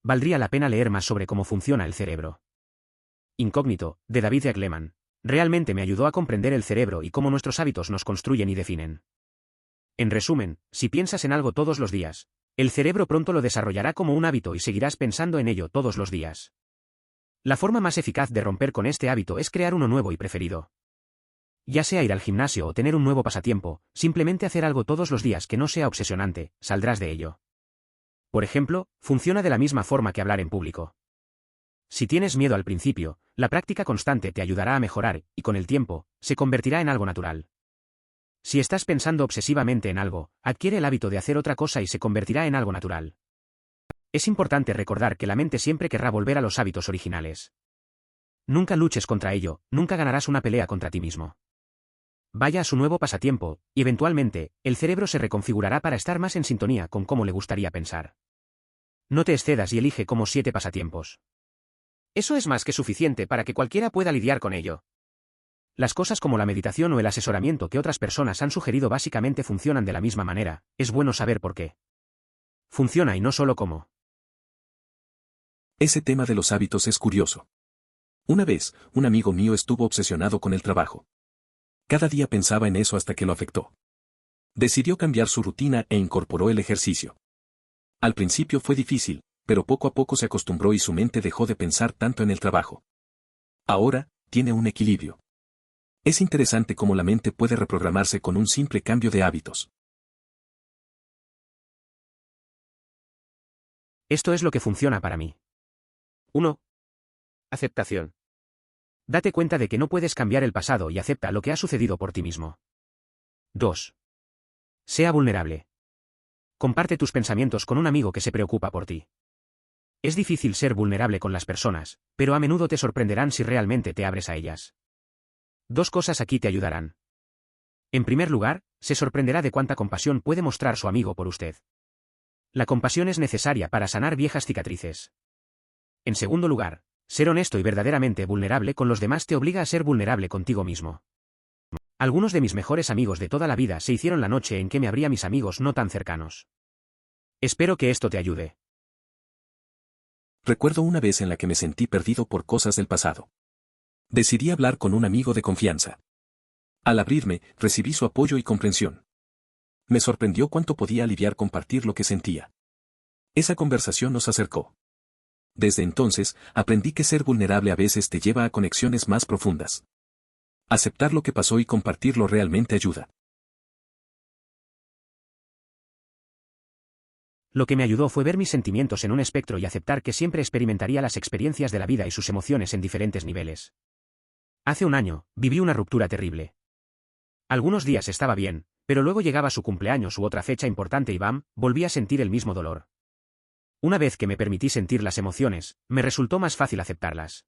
Valdría la pena leer más sobre cómo funciona el cerebro. Incógnito, de David Eagleman. Realmente me ayudó a comprender el cerebro y cómo nuestros hábitos nos construyen y definen. En resumen, si piensas en algo todos los días, el cerebro pronto lo desarrollará como un hábito y seguirás pensando en ello todos los días. La forma más eficaz de romper con este hábito es crear uno nuevo y preferido. Ya sea ir al gimnasio o tener un nuevo pasatiempo, simplemente hacer algo todos los días que no sea obsesionante, saldrás de ello. Por ejemplo, funciona de la misma forma que hablar en público. Si tienes miedo al principio, la práctica constante te ayudará a mejorar, y con el tiempo, se convertirá en algo natural. Si estás pensando obsesivamente en algo, adquiere el hábito de hacer otra cosa y se convertirá en algo natural. Es importante recordar que la mente siempre querrá volver a los hábitos originales. Nunca luches contra ello, nunca ganarás una pelea contra ti mismo. Vaya a su nuevo pasatiempo, y eventualmente, el cerebro se reconfigurará para estar más en sintonía con cómo le gustaría pensar. No te excedas y elige como 7 pasatiempos. Eso es más que suficiente para que cualquiera pueda lidiar con ello. Las cosas como la meditación o el asesoramiento que otras personas han sugerido básicamente funcionan de la misma manera, es bueno saber por qué. Funciona y no solo cómo. Ese tema de los hábitos es curioso. Una vez, un amigo mío estuvo obsesionado con el trabajo. Cada día pensaba en eso hasta que lo afectó. Decidió cambiar su rutina e incorporó el ejercicio. Al principio fue difícil, pero poco a poco se acostumbró y su mente dejó de pensar tanto en el trabajo. Ahora, tiene un equilibrio. Es interesante cómo la mente puede reprogramarse con un simple cambio de hábitos. Esto es lo que funciona para mí. 1. Aceptación. Date cuenta de que no puedes cambiar el pasado y acepta lo que ha sucedido por ti mismo. 2. Sea vulnerable. Comparte tus pensamientos con un amigo que se preocupa por ti. Es difícil ser vulnerable con las personas, pero a menudo te sorprenderán si realmente te abres a ellas. 2 cosas aquí te ayudarán. En primer lugar, se sorprenderá de cuánta compasión puede mostrar su amigo por usted. La compasión es necesaria para sanar viejas cicatrices. En segundo lugar, ser honesto y verdaderamente vulnerable con los demás te obliga a ser vulnerable contigo mismo. Algunos de mis mejores amigos de toda la vida se hicieron la noche en que me abrí a mis amigos no tan cercanos. Espero que esto te ayude. Recuerdo una vez en la que me sentí perdido por cosas del pasado. Decidí hablar con un amigo de confianza. Al abrirme, recibí su apoyo y comprensión. Me sorprendió cuánto podía aliviar compartir lo que sentía. Esa conversación nos acercó. Desde entonces, aprendí que ser vulnerable a veces te lleva a conexiones más profundas. Aceptar lo que pasó y compartirlo realmente ayuda. Lo que me ayudó fue ver mis sentimientos en un espectro y aceptar que siempre experimentaría las experiencias de la vida y sus emociones en diferentes niveles. Hace un año, viví una ruptura terrible. Algunos días estaba bien, pero luego llegaba su cumpleaños u otra fecha importante y ¡bam!, volví a sentir el mismo dolor. Una vez que me permití sentir las emociones, me resultó más fácil aceptarlas.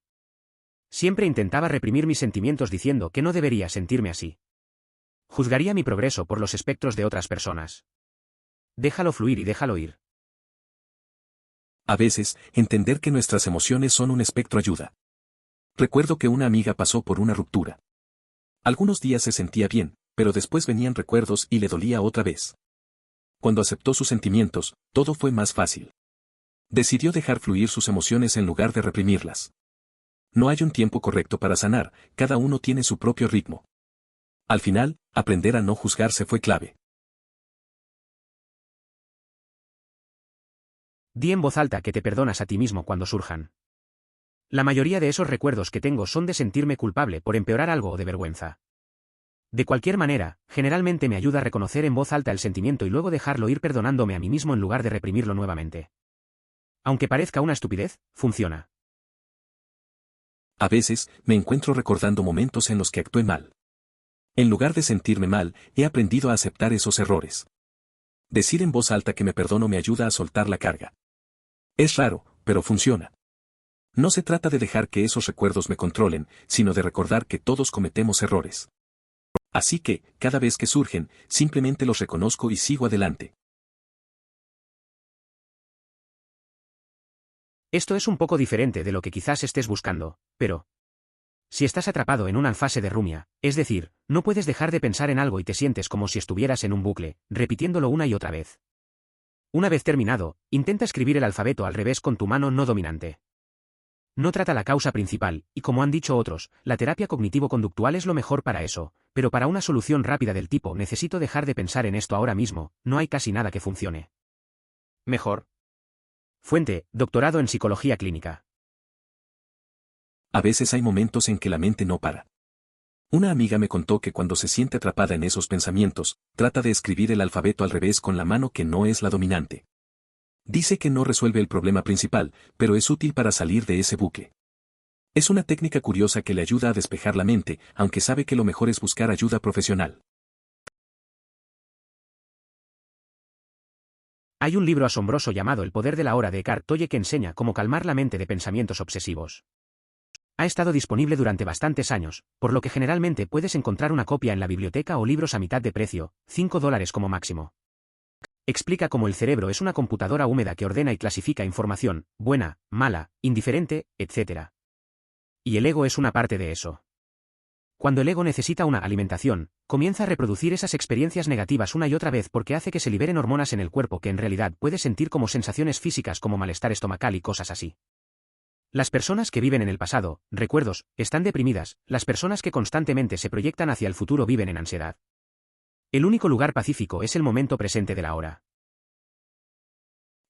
Siempre intentaba reprimir mis sentimientos diciendo que no debería sentirme así. Juzgaría mi progreso por los espectros de otras personas. Déjalo fluir y déjalo ir. A veces, entender que nuestras emociones son un espectro ayuda. Recuerdo que una amiga pasó por una ruptura. Algunos días se sentía bien, pero después venían recuerdos y le dolía otra vez. Cuando aceptó sus sentimientos, todo fue más fácil. Decidió dejar fluir sus emociones en lugar de reprimirlas. No hay un tiempo correcto para sanar, cada uno tiene su propio ritmo. Al final, aprender a no juzgarse fue clave. Di en voz alta que te perdonas a ti mismo cuando surjan. La mayoría de esos recuerdos que tengo son de sentirme culpable por empeorar algo o de vergüenza. De cualquier manera, generalmente me ayuda a reconocer en voz alta el sentimiento y luego dejarlo ir perdonándome a mí mismo en lugar de reprimirlo nuevamente. Aunque parezca una estupidez, funciona. A veces, me encuentro recordando momentos en los que actué mal. En lugar de sentirme mal, he aprendido a aceptar esos errores. Decir en voz alta que me perdono me ayuda a soltar la carga. Es raro, pero funciona. No se trata de dejar que esos recuerdos me controlen, sino de recordar que todos cometemos errores. Así que, cada vez que surgen, simplemente los reconozco y sigo adelante. Esto es un poco diferente de lo que quizás estés buscando, pero... Si estás atrapado en una fase de rumia, es decir, no puedes dejar de pensar en algo y te sientes como si estuvieras en un bucle, repitiéndolo una y otra vez. Una vez terminado, intenta escribir el alfabeto al revés con tu mano no dominante. No trata la causa principal, y como han dicho otros, la terapia cognitivo-conductual es lo mejor para eso, pero para una solución rápida del tipo necesito dejar de pensar en esto ahora mismo, no hay casi nada que funcione. Mejor. Fuente, doctorado en psicología clínica. A veces hay momentos en que la mente no para. Una amiga me contó que cuando se siente atrapada en esos pensamientos, trata de escribir el alfabeto al revés con la mano que no es la dominante. Dice que no resuelve el problema principal, pero es útil para salir de ese bucle. Es una técnica curiosa que le ayuda a despejar la mente, aunque sabe que lo mejor es buscar ayuda profesional. Hay un libro asombroso llamado El poder de la hora de Eckhart Tolle que enseña cómo calmar la mente de pensamientos obsesivos. Ha estado disponible durante bastantes años, por lo que generalmente puedes encontrar una copia en la biblioteca o libros a mitad de precio, $5 como máximo. Explica cómo el cerebro es una computadora húmeda que ordena y clasifica información, buena, mala, indiferente, etc. Y el ego es una parte de eso. Cuando el ego necesita una alimentación, comienza a reproducir esas experiencias negativas una y otra vez porque hace que se liberen hormonas en el cuerpo que en realidad puedes sentir como sensaciones físicas como malestar estomacal y cosas así. Las personas que viven en el pasado, recuerdos, están deprimidas, las personas que constantemente se proyectan hacia el futuro viven en ansiedad. El único lugar pacífico es el momento presente de la hora.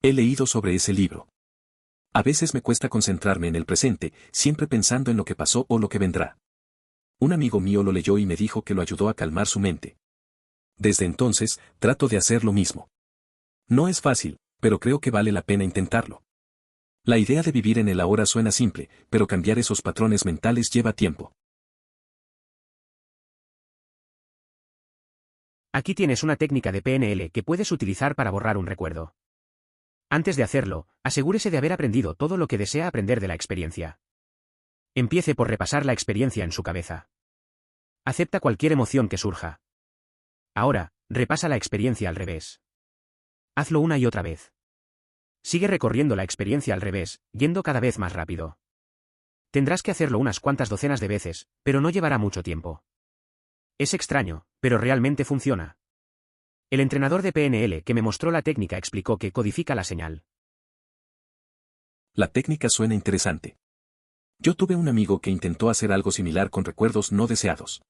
He leído sobre ese libro. A veces me cuesta concentrarme en el presente, siempre pensando en lo que pasó o lo que vendrá. Un amigo mío lo leyó y me dijo que lo ayudó a calmar su mente. Desde entonces, trato de hacer lo mismo. No es fácil, pero creo que vale la pena intentarlo. La idea de vivir en el ahora suena simple, pero cambiar esos patrones mentales lleva tiempo. Aquí tienes una técnica de PNL que puedes utilizar para borrar un recuerdo. Antes de hacerlo, asegúrese de haber aprendido todo lo que desea aprender de la experiencia. Empiece por repasar la experiencia en su cabeza. Acepta cualquier emoción que surja. Ahora, repasa la experiencia al revés. Hazlo una y otra vez. Sigue recorriendo la experiencia al revés, yendo cada vez más rápido. Tendrás que hacerlo unas cuantas docenas de veces, pero no llevará mucho tiempo. Es extraño, pero realmente funciona. El entrenador de PNL que me mostró la técnica explicó que codifica la señal. La técnica suena interesante. Yo tuve un amigo que intentó hacer algo similar con recuerdos no deseados.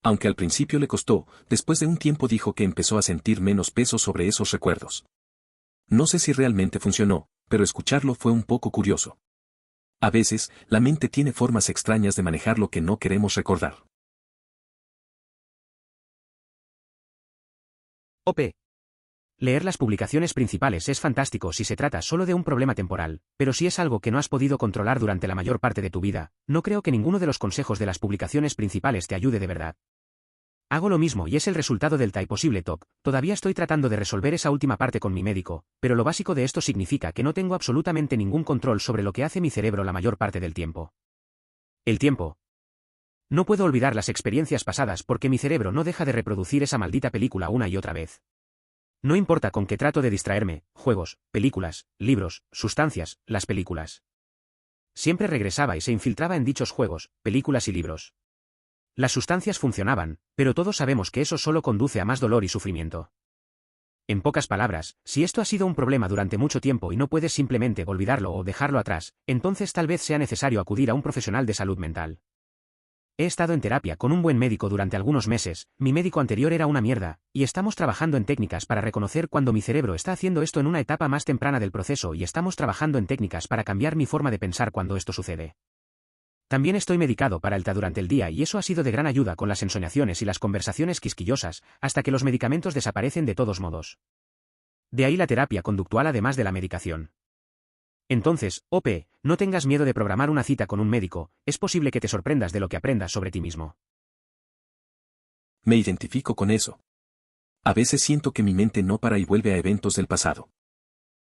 Aunque al principio le costó, después de un tiempo dijo que empezó a sentir menos peso sobre esos recuerdos. No sé si realmente funcionó, pero escucharlo fue un poco curioso. A veces, la mente tiene formas extrañas de manejar lo que no queremos recordar. OP. Leer las publicaciones principales es fantástico si se trata solo de un problema temporal, pero si es algo que no has podido controlar durante la mayor parte de tu vida, no creo que ninguno de los consejos de las publicaciones principales te ayude de verdad. Hago lo mismo y es el resultado del posible TOC. Todavía estoy tratando de resolver esa última parte con mi médico, pero lo básico de esto significa que no tengo absolutamente ningún control sobre lo que hace mi cerebro la mayor parte del tiempo. El tiempo. No puedo olvidar las experiencias pasadas porque mi cerebro no deja de reproducir esa maldita película una y otra vez. No importa con qué trato de distraerme, juegos, películas, libros, sustancias, las películas. Siempre regresaba y se infiltraba en dichos juegos, películas y libros. Las sustancias funcionaban, pero todos sabemos que eso solo conduce a más dolor y sufrimiento. En pocas palabras, si esto ha sido un problema durante mucho tiempo y no puedes simplemente olvidarlo o dejarlo atrás, entonces tal vez sea necesario acudir a un profesional de salud mental. He estado en terapia con un buen médico durante algunos meses, mi médico anterior era una mierda, y estamos trabajando en técnicas para reconocer cuando mi cerebro está haciendo esto en una etapa más temprana del proceso y estamos trabajando en técnicas para cambiar mi forma de pensar cuando esto sucede. También estoy medicado para el TDA durante el día y eso ha sido de gran ayuda con las ensoñaciones y las conversaciones quisquillosas, hasta que los medicamentos desaparecen de todos modos. De ahí la terapia conductual además de la medicación. Entonces, OP, no tengas miedo de programar una cita con un médico, es posible que te sorprendas de lo que aprendas sobre ti mismo. Me identifico con eso. A veces siento que mi mente no para y vuelve a eventos del pasado.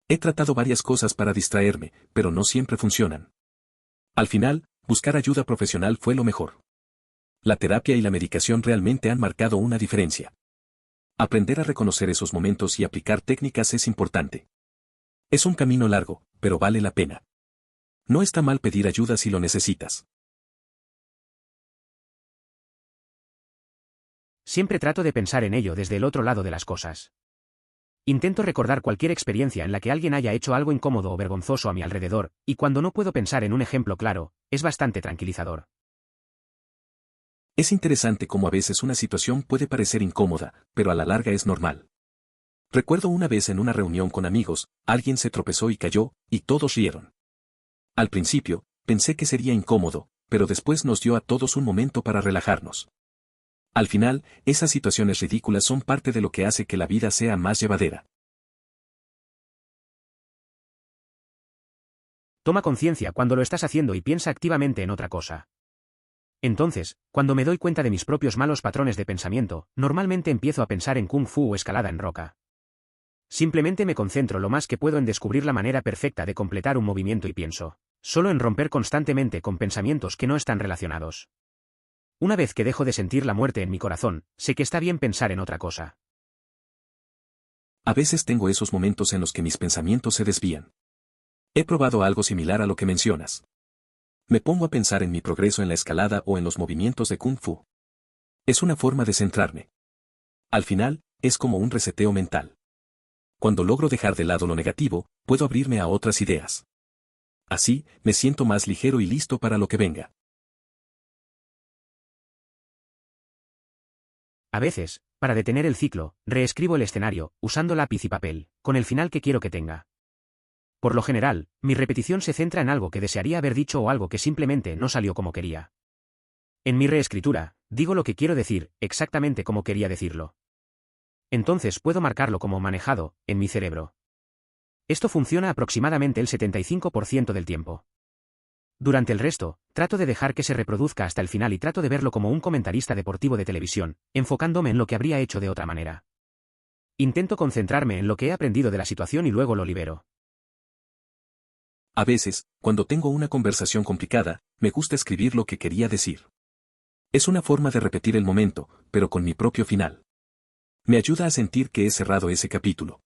He tratado varias cosas para distraerme, pero no siempre funcionan. Al final, buscar ayuda profesional fue lo mejor. La terapia y la medicación realmente han marcado una diferencia. Aprender a reconocer esos momentos y aplicar técnicas es importante. Es un camino largo, pero vale la pena. No está mal pedir ayuda si lo necesitas. Siempre trato de pensar en ello desde el otro lado de las cosas. Intento recordar cualquier experiencia en la que alguien haya hecho algo incómodo o vergonzoso a mi alrededor, y cuando no puedo pensar en un ejemplo claro, es bastante tranquilizador. Es interesante cómo a veces una situación puede parecer incómoda, pero a la larga es normal. Recuerdo una vez en una reunión con amigos, alguien se tropezó y cayó, y todos rieron. Al principio, pensé que sería incómodo, pero después nos dio a todos un momento para relajarnos. Al final, esas situaciones ridículas son parte de lo que hace que la vida sea más llevadera. Toma conciencia cuando lo estás haciendo y piensa activamente en otra cosa. Entonces, cuando me doy cuenta de mis propios malos patrones de pensamiento, normalmente empiezo a pensar en kung fu o escalada en roca. Simplemente me concentro lo más que puedo en descubrir la manera perfecta de completar un movimiento y pienso solo en romper constantemente con pensamientos que no están relacionados. Una vez que dejo de sentir la muerte en mi corazón, sé que está bien pensar en otra cosa. A veces tengo esos momentos en los que mis pensamientos se desvían. He probado algo similar a lo que mencionas. Me pongo a pensar en mi progreso en la escalada o en los movimientos de Kung Fu. Es una forma de centrarme. Al final, es como un reseteo mental. Cuando logro dejar de lado lo negativo, puedo abrirme a otras ideas. Así, me siento más ligero y listo para lo que venga. A veces, para detener el ciclo, reescribo el escenario, usando lápiz y papel, con el final que quiero que tenga. Por lo general, mi repetición se centra en algo que desearía haber dicho o algo que simplemente no salió como quería. En mi reescritura, digo lo que quiero decir, exactamente como quería decirlo. Entonces puedo marcarlo como manejado, en mi cerebro. Esto funciona aproximadamente el 75% del tiempo. Durante el resto, trato de dejar que se reproduzca hasta el final y trato de verlo como un comentarista deportivo de televisión, enfocándome en lo que habría hecho de otra manera. Intento concentrarme en lo que he aprendido de la situación y luego lo libero. A veces, cuando tengo una conversación complicada, me gusta escribir lo que quería decir. Es una forma de repetir el momento, pero con mi propio final. Me ayuda a sentir que he cerrado ese capítulo.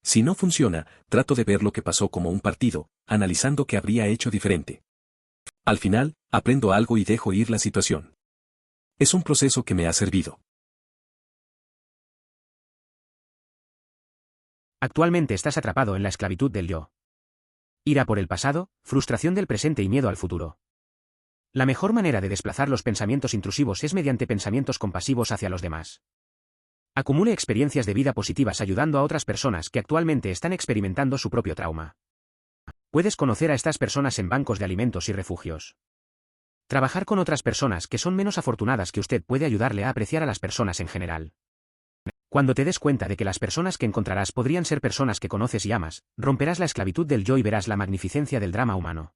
Si no funciona, trato de ver lo que pasó como un partido, analizando qué habría hecho diferente. Al final, aprendo algo y dejo ir la situación. Es un proceso que me ha servido. Actualmente estás atrapado en la esclavitud del yo. Ira por el pasado, frustración del presente y miedo al futuro. La mejor manera de desplazar los pensamientos intrusivos es mediante pensamientos compasivos hacia los demás. Acumule experiencias de vida positivas ayudando a otras personas que actualmente están experimentando su propio trauma. Puedes conocer a estas personas en bancos de alimentos y refugios. Trabajar con otras personas que son menos afortunadas que usted puede ayudarle a apreciar a las personas en general. Cuando te des cuenta de que las personas que encontrarás podrían ser personas que conoces y amas, romperás la esclavitud del yo y verás la magnificencia del drama humano.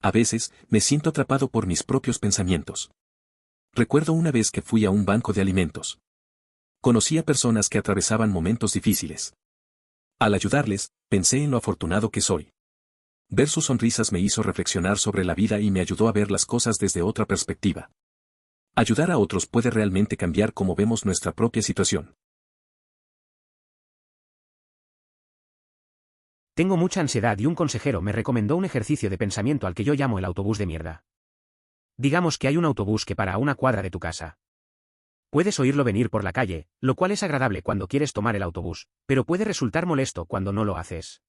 A veces, me siento atrapado por mis propios pensamientos. Recuerdo una vez que fui a un banco de alimentos. Conocí a personas que atravesaban momentos difíciles. Al ayudarles, pensé en lo afortunado que soy. Ver sus sonrisas me hizo reflexionar sobre la vida y me ayudó a ver las cosas desde otra perspectiva. Ayudar a otros puede realmente cambiar cómo vemos nuestra propia situación. Tengo mucha ansiedad y un consejero me recomendó un ejercicio de pensamiento al que yo llamo el autobús de mierda. Digamos que hay un autobús que para a una cuadra de tu casa. Puedes oírlo venir por la calle, lo cual es agradable cuando quieres tomar el autobús, pero puede resultar molesto cuando no lo haces.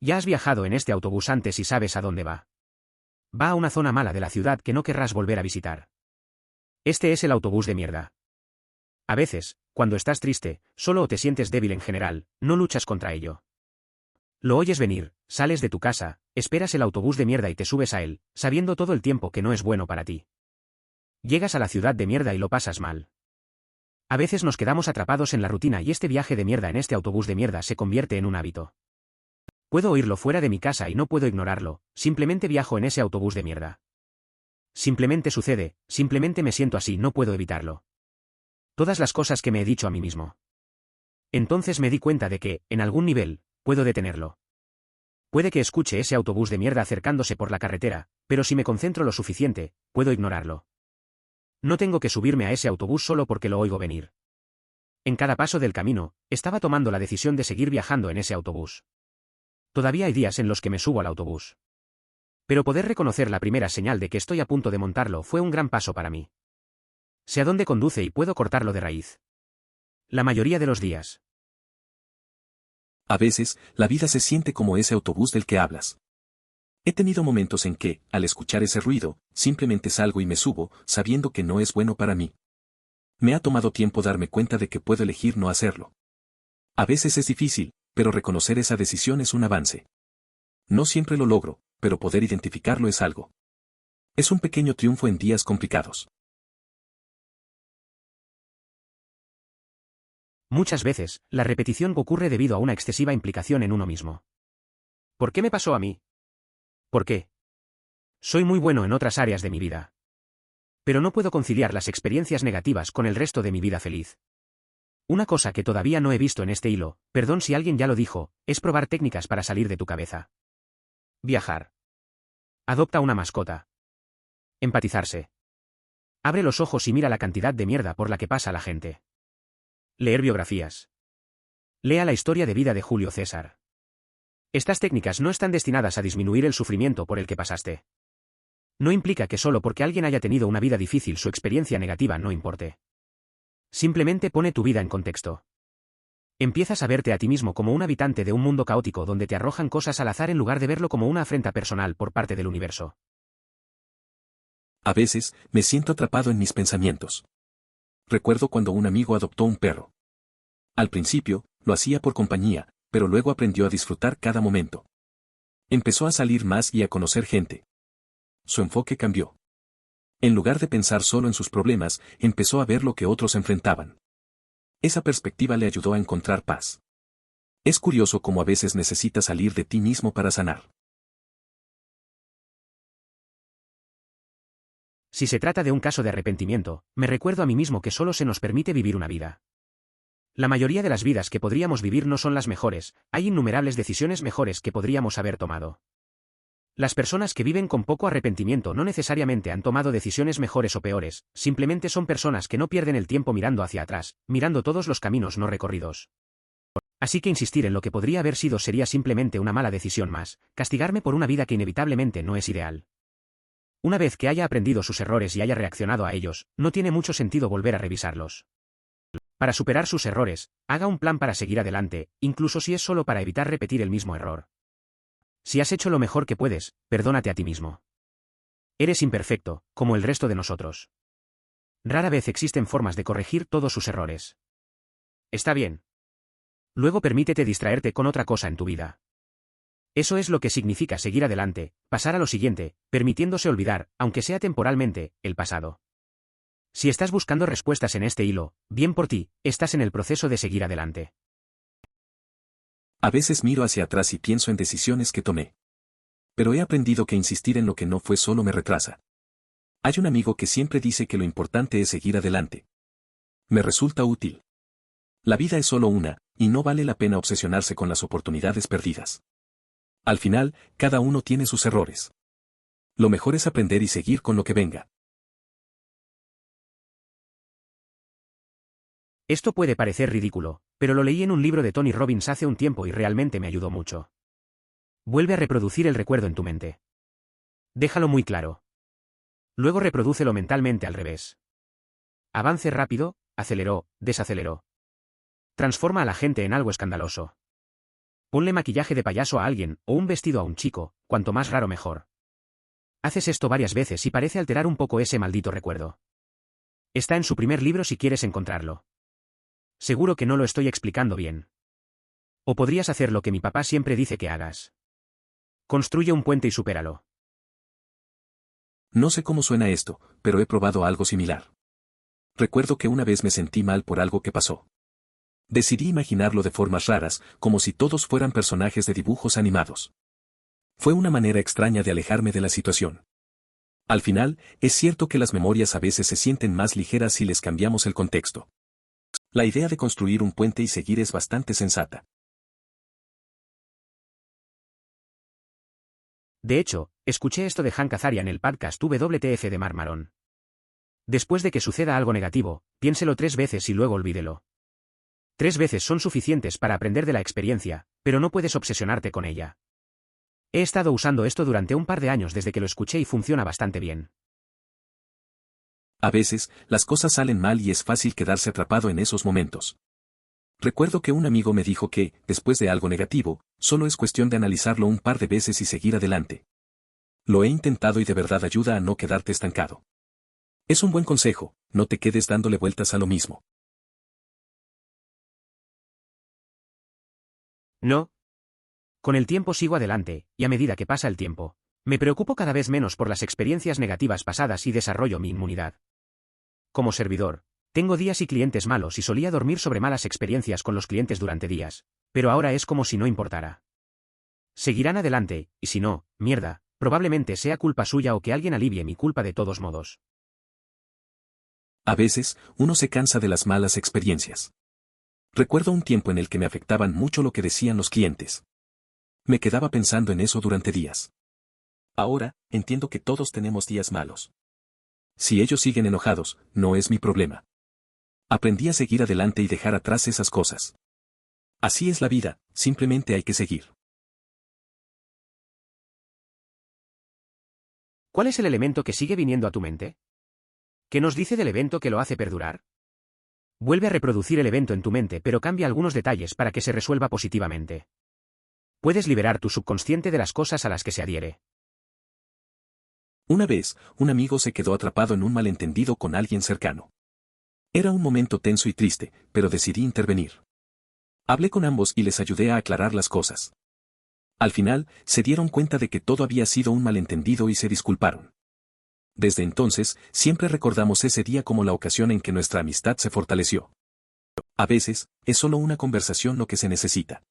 Ya has viajado en este autobús antes y sabes a dónde va. Va a una zona mala de la ciudad que no querrás volver a visitar. Este es el autobús de mierda. A veces, cuando estás triste, solo o te sientes débil en general, no luchas contra ello. Lo oyes venir, sales de tu casa, esperas el autobús de mierda y te subes a él, sabiendo todo el tiempo que no es bueno para ti. Llegas a la ciudad de mierda y lo pasas mal. A veces nos quedamos atrapados en la rutina y este viaje de mierda en este autobús de mierda se convierte en un hábito. Puedo oírlo fuera de mi casa y no puedo ignorarlo, simplemente viajo en ese autobús de mierda. Simplemente sucede, simplemente me siento así, no puedo evitarlo. Todas las cosas que me he dicho a mí mismo. Entonces me di cuenta de que, en algún nivel, puedo detenerlo. Puede que escuche ese autobús de mierda acercándose por la carretera, pero si me concentro lo suficiente, puedo ignorarlo. No tengo que subirme a ese autobús solo porque lo oigo venir. En cada paso del camino, estaba tomando la decisión de seguir viajando en ese autobús. Todavía hay días en los que me subo al autobús. Pero poder reconocer la primera señal de que estoy a punto de montarlo fue un gran paso para mí. Sé a dónde conduce y puedo cortarlo de raíz. La mayoría de los días. A veces, la vida se siente como ese autobús del que hablas. He tenido momentos en que, al escuchar ese ruido, simplemente salgo y me subo, sabiendo que no es bueno para mí. Me ha tomado tiempo darme cuenta de que puedo elegir no hacerlo. A veces es difícil, pero reconocer esa decisión es un avance. No siempre lo logro, pero poder identificarlo es algo. Es un pequeño triunfo en días complicados. Muchas veces, la repetición ocurre debido a una excesiva implicación en uno mismo. ¿Por qué me pasó a mí? ¿Por qué? Soy muy bueno en otras áreas de mi vida. Pero no puedo conciliar las experiencias negativas con el resto de mi vida feliz. Una cosa que todavía no he visto en este hilo, perdón si alguien ya lo dijo, es probar técnicas para salir de tu cabeza. Viajar. Adopta una mascota. Empatizarse. Abre los ojos y mira la cantidad de mierda por la que pasa la gente. Leer biografías. Lea la historia de vida de Julio César. Estas técnicas no están destinadas a disminuir el sufrimiento por el que pasaste. No implica que solo porque alguien haya tenido una vida difícil su experiencia negativa no importe. Simplemente pone tu vida en contexto. Empiezas a verte a ti mismo como un habitante de un mundo caótico donde te arrojan cosas al azar en lugar de verlo como una afrenta personal por parte del universo. A veces, me siento atrapado en mis pensamientos. Recuerdo cuando un amigo adoptó un perro. Al principio, lo hacía por compañía, pero luego aprendió a disfrutar cada momento. Empezó a salir más y a conocer gente. Su enfoque cambió. En lugar de pensar solo en sus problemas, empezó a ver lo que otros enfrentaban. Esa perspectiva le ayudó a encontrar paz. Es curioso cómo a veces necesitas salir de ti mismo para sanar. Si se trata de un caso de arrepentimiento, me recuerdo a mí mismo que solo se nos permite vivir una vida. La mayoría de las vidas que podríamos vivir no son las mejores, hay innumerables decisiones mejores que podríamos haber tomado. Las personas que viven con poco arrepentimiento no necesariamente han tomado decisiones mejores o peores, simplemente son personas que no pierden el tiempo mirando hacia atrás, mirando todos los caminos no recorridos. Así que insistir en lo que podría haber sido sería simplemente una mala decisión más, castigarme por una vida que inevitablemente no es ideal. Una vez que haya aprendido sus errores y haya reaccionado a ellos, no tiene mucho sentido volver a revisarlos. Para superar sus errores, haga un plan para seguir adelante, incluso si es solo para evitar repetir el mismo error. Si has hecho lo mejor que puedes, perdónate a ti mismo. Eres imperfecto, como el resto de nosotros. Rara vez existen formas de corregir todos sus errores. Está bien. Luego permítete distraerte con otra cosa en tu vida. Eso es lo que significa seguir adelante, pasar a lo siguiente, permitiéndose olvidar, aunque sea temporalmente, el pasado. Si estás buscando respuestas en este hilo, bien por ti, estás en el proceso de seguir adelante. A veces miro hacia atrás y pienso en decisiones que tomé. Pero he aprendido que insistir en lo que no fue solo me retrasa. Hay un amigo que siempre dice que lo importante es seguir adelante. Me resulta útil. La vida es solo una, y no vale la pena obsesionarse con las oportunidades perdidas. Al final, cada uno tiene sus errores. Lo mejor es aprender y seguir con lo que venga. Esto puede parecer ridículo, pero lo leí en un libro de Tony Robbins hace un tiempo y realmente me ayudó mucho. Vuelve a reproducir el recuerdo en tu mente. Déjalo muy claro. Luego reprodúcelo mentalmente al revés. Avance rápido, aceleró, desaceleró. Transforma a la gente en algo escandaloso. Ponle maquillaje de payaso a alguien, o un vestido a un chico, cuanto más raro mejor. Haces esto varias veces y parece alterar un poco ese maldito recuerdo. Está en su primer libro si quieres encontrarlo. Seguro que no lo estoy explicando bien. O podrías hacer lo que mi papá siempre dice que hagas. Construye un puente y supéralo. No sé cómo suena esto, pero he probado algo similar. Recuerdo que una vez me sentí mal por algo que pasó. Decidí imaginarlo de formas raras, como si todos fueran personajes de dibujos animados. Fue una manera extraña de alejarme de la situación. Al final, es cierto que las memorias a veces se sienten más ligeras si les cambiamos el contexto. La idea de construir un puente y seguir es bastante sensata. De hecho, escuché esto de Hank Azaria en el podcast WTF de Marc Maron. Después de que suceda algo negativo, piénselo 3 veces y luego olvídelo. 3 veces son suficientes para aprender de la experiencia, pero no puedes obsesionarte con ella. He estado usando esto durante un par de años desde que lo escuché y funciona bastante bien. A veces, las cosas salen mal y es fácil quedarse atrapado en esos momentos. Recuerdo que un amigo me dijo que, después de algo negativo, solo es cuestión de analizarlo un par de veces y seguir adelante. Lo he intentado y de verdad ayuda a no quedarte estancado. Es un buen consejo, no te quedes dándole vueltas a lo mismo. No. Con el tiempo sigo adelante, y a medida que pasa el tiempo, me preocupo cada vez menos por las experiencias negativas pasadas y desarrollo mi inmunidad. Como servidor, tengo días y clientes malos y solía dormir sobre malas experiencias con los clientes durante días, pero ahora es como si no importara. Seguirán adelante, y si no, mierda, probablemente sea culpa suya o que alguien alivie mi culpa de todos modos. A veces, uno se cansa de las malas experiencias. Recuerdo un tiempo en el que me afectaban mucho lo que decían los clientes. Me quedaba pensando en eso durante días. Ahora, entiendo que todos tenemos días malos. Si ellos siguen enojados, no es mi problema. Aprendí a seguir adelante y dejar atrás esas cosas. Así es la vida, simplemente hay que seguir. ¿Cuál es el elemento que sigue viniendo a tu mente? ¿Qué nos dice del evento que lo hace perdurar? Vuelve a reproducir el evento en tu mente pero cambia algunos detalles para que se resuelva positivamente. Puedes liberar tu subconsciente de las cosas a las que se adhiere. Una vez, un amigo se quedó atrapado en un malentendido con alguien cercano. Era un momento tenso y triste, pero decidí intervenir. Hablé con ambos y les ayudé a aclarar las cosas. Al final, se dieron cuenta de que todo había sido un malentendido y se disculparon. Desde entonces, siempre recordamos ese día como la ocasión en que nuestra amistad se fortaleció. A veces, es solo una conversación lo que se necesita.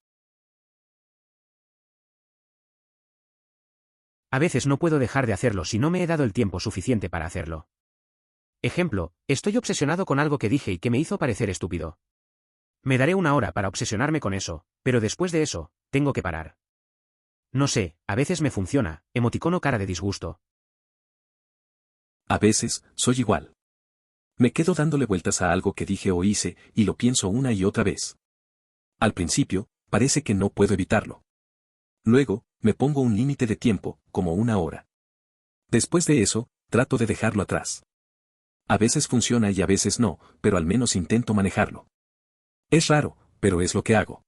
A veces no puedo dejar de hacerlo si no me he dado el tiempo suficiente para hacerlo. Ejemplo, estoy obsesionado con algo que dije y que me hizo parecer estúpido. Me daré 1 hora para obsesionarme con eso, pero después de eso, tengo que parar. No sé, a veces me funciona, emoticono cara de disgusto. A veces, soy igual. Me quedo dándole vueltas a algo que dije o hice, y lo pienso una y otra vez. Al principio, parece que no puedo evitarlo. Luego, me pongo un límite de tiempo, como 1 hora. Después de eso, trato de dejarlo atrás. A veces funciona y a veces no, pero al menos intento manejarlo. Es raro, pero es lo que hago.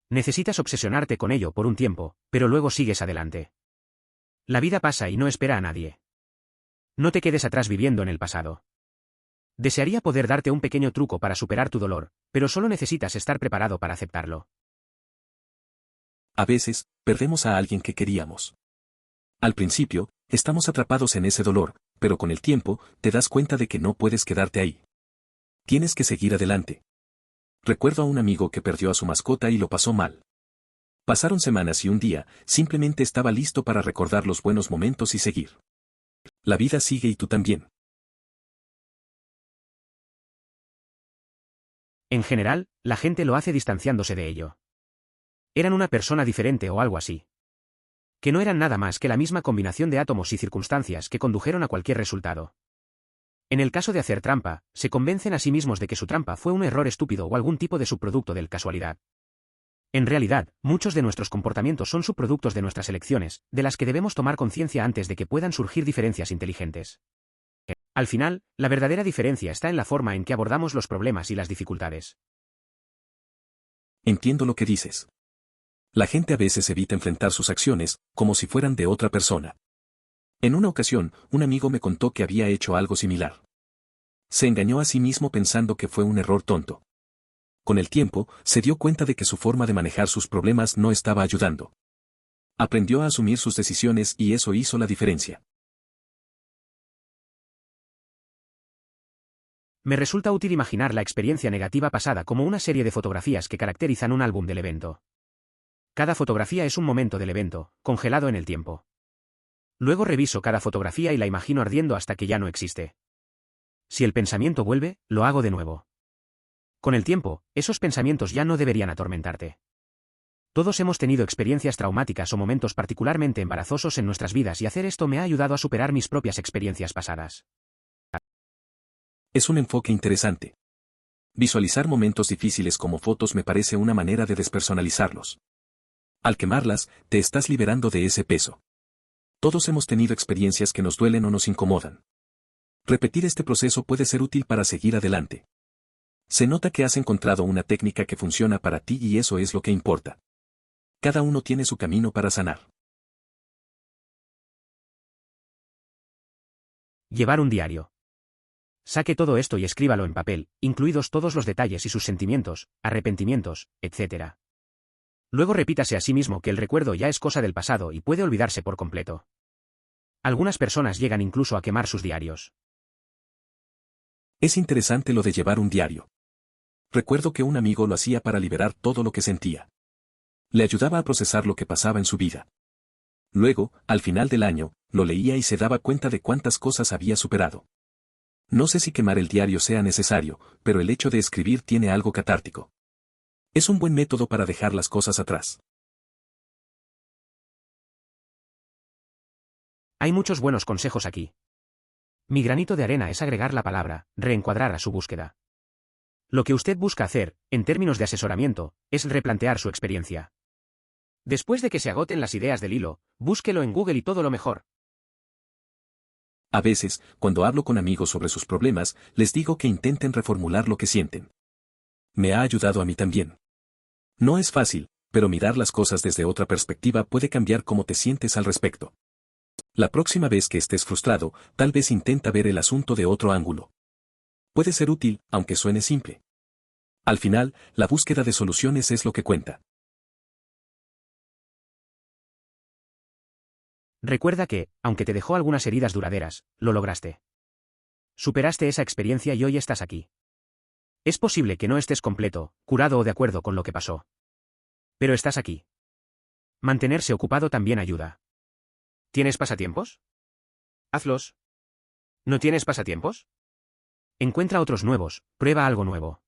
Necesitas obsesionarte con ello por un tiempo, pero luego sigues adelante. La vida pasa y no espera a nadie. No te quedes atrás viviendo en el pasado. Desearía poder darte un pequeño truco para superar tu dolor, pero solo necesitas estar preparado para aceptarlo. A veces, perdemos a alguien que queríamos. Al principio, Estamos atrapados en ese dolor, pero con el tiempo, te das cuenta de que no puedes quedarte ahí. Tienes que seguir adelante. Recuerdo a un amigo que perdió a su mascota y lo pasó mal. Pasaron semanas y un día, simplemente estaba listo para recordar los buenos momentos y seguir. La vida sigue y tú también. En general, la gente lo hace distanciándose de ello. Eran una persona diferente o algo así. Que no eran nada más que la misma combinación de átomos y circunstancias que condujeron a cualquier resultado. En el caso de hacer trampa, se convencen a sí mismos de que su trampa fue un error estúpido o algún tipo de subproducto del casualidad. En realidad, muchos de nuestros comportamientos son subproductos de nuestras elecciones, de las que debemos tomar conciencia antes de que puedan surgir diferencias inteligentes. Al final, la verdadera diferencia está en la forma en que abordamos los problemas y las dificultades. Entiendo lo que dices. La gente a veces evita enfrentar sus acciones, como si fueran de otra persona. En una ocasión, un amigo me contó que había hecho algo similar. Se engañó a sí mismo pensando que fue un error tonto. Con el tiempo, se dio cuenta de que su forma de manejar sus problemas no estaba ayudando. Aprendió a asumir sus decisiones y eso hizo la diferencia. Me resulta útil imaginar la experiencia negativa pasada como una serie de fotografías que caracterizan un álbum del evento. Cada fotografía es un momento del evento, congelado en el tiempo. Luego reviso cada fotografía y la imagino ardiendo hasta que ya no existe. Si el pensamiento vuelve, lo hago de nuevo. Con el tiempo, esos pensamientos ya no deberían atormentarte. Todos hemos tenido experiencias traumáticas o momentos particularmente embarazosos en nuestras vidas y hacer esto me ha ayudado a superar mis propias experiencias pasadas. Es un enfoque interesante. Visualizar momentos difíciles como fotos me parece una manera de despersonalizarlos. Al quemarlas, te estás liberando de ese peso. Todos hemos tenido experiencias que nos duelen o nos incomodan. Repetir este proceso puede ser útil para seguir adelante. Se nota que has encontrado una técnica que funciona para ti y eso es lo que importa. Cada uno tiene su camino para sanar. Llevar un diario. Saque todo esto y escríbalo en papel, incluidos todos los detalles y sus sentimientos, arrepentimientos, etc. Luego repítase a sí mismo que el recuerdo ya es cosa del pasado y puede olvidarse por completo. Algunas personas llegan incluso a quemar sus diarios. Es interesante lo de llevar un diario. Recuerdo que un amigo lo hacía para liberar todo lo que sentía. Le ayudaba a procesar lo que pasaba en su vida. Luego, al final del año, lo leía y se daba cuenta de cuántas cosas había superado. No sé si quemar el diario sea necesario, pero el hecho de escribir tiene algo catártico. Es un buen método para dejar las cosas atrás. Hay muchos buenos consejos aquí. Mi granito de arena es agregar la palabra, reencuadrar a su búsqueda. Lo que usted busca hacer, en términos de asesoramiento, es replantear su experiencia. Después de que se agoten las ideas del hilo, búsquelo en Google y todo lo mejor. A veces, cuando hablo con amigos sobre sus problemas, les digo que intenten reformular lo que sienten. Me ha ayudado a mí también. No es fácil, pero mirar las cosas desde otra perspectiva puede cambiar cómo te sientes al respecto. La próxima vez que estés frustrado, tal vez intenta ver el asunto de otro ángulo. Puede ser útil, aunque suene simple. Al final, la búsqueda de soluciones es lo que cuenta. Recuerda que, aunque te dejó algunas heridas duraderas, lo lograste. Superaste esa experiencia y hoy estás aquí. Es posible que no estés completo, curado o de acuerdo con lo que pasó. Pero estás aquí. Mantenerse ocupado también ayuda. ¿Tienes pasatiempos? Hazlos. ¿No tienes pasatiempos? Encuentra otros nuevos, prueba algo nuevo.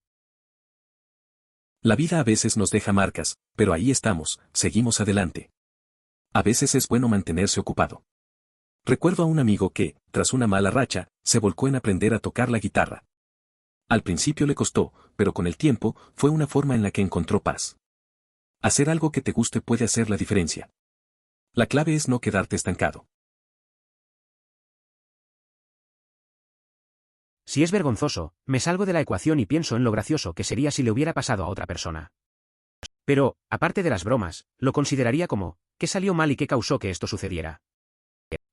La vida a veces nos deja marcas, pero ahí estamos, seguimos adelante. A veces es bueno mantenerse ocupado. Recuerdo a un amigo que, tras una mala racha, se volcó en aprender a tocar la guitarra. Al principio le costó, pero con el tiempo, fue una forma en la que encontró paz. Hacer algo que te guste puede hacer la diferencia. La clave es no quedarte estancado. Si es vergonzoso, me salgo de la ecuación y pienso en lo gracioso que sería si le hubiera pasado a otra persona. Pero, aparte de las bromas, lo consideraría como, ¿qué salió mal y qué causó que esto sucediera?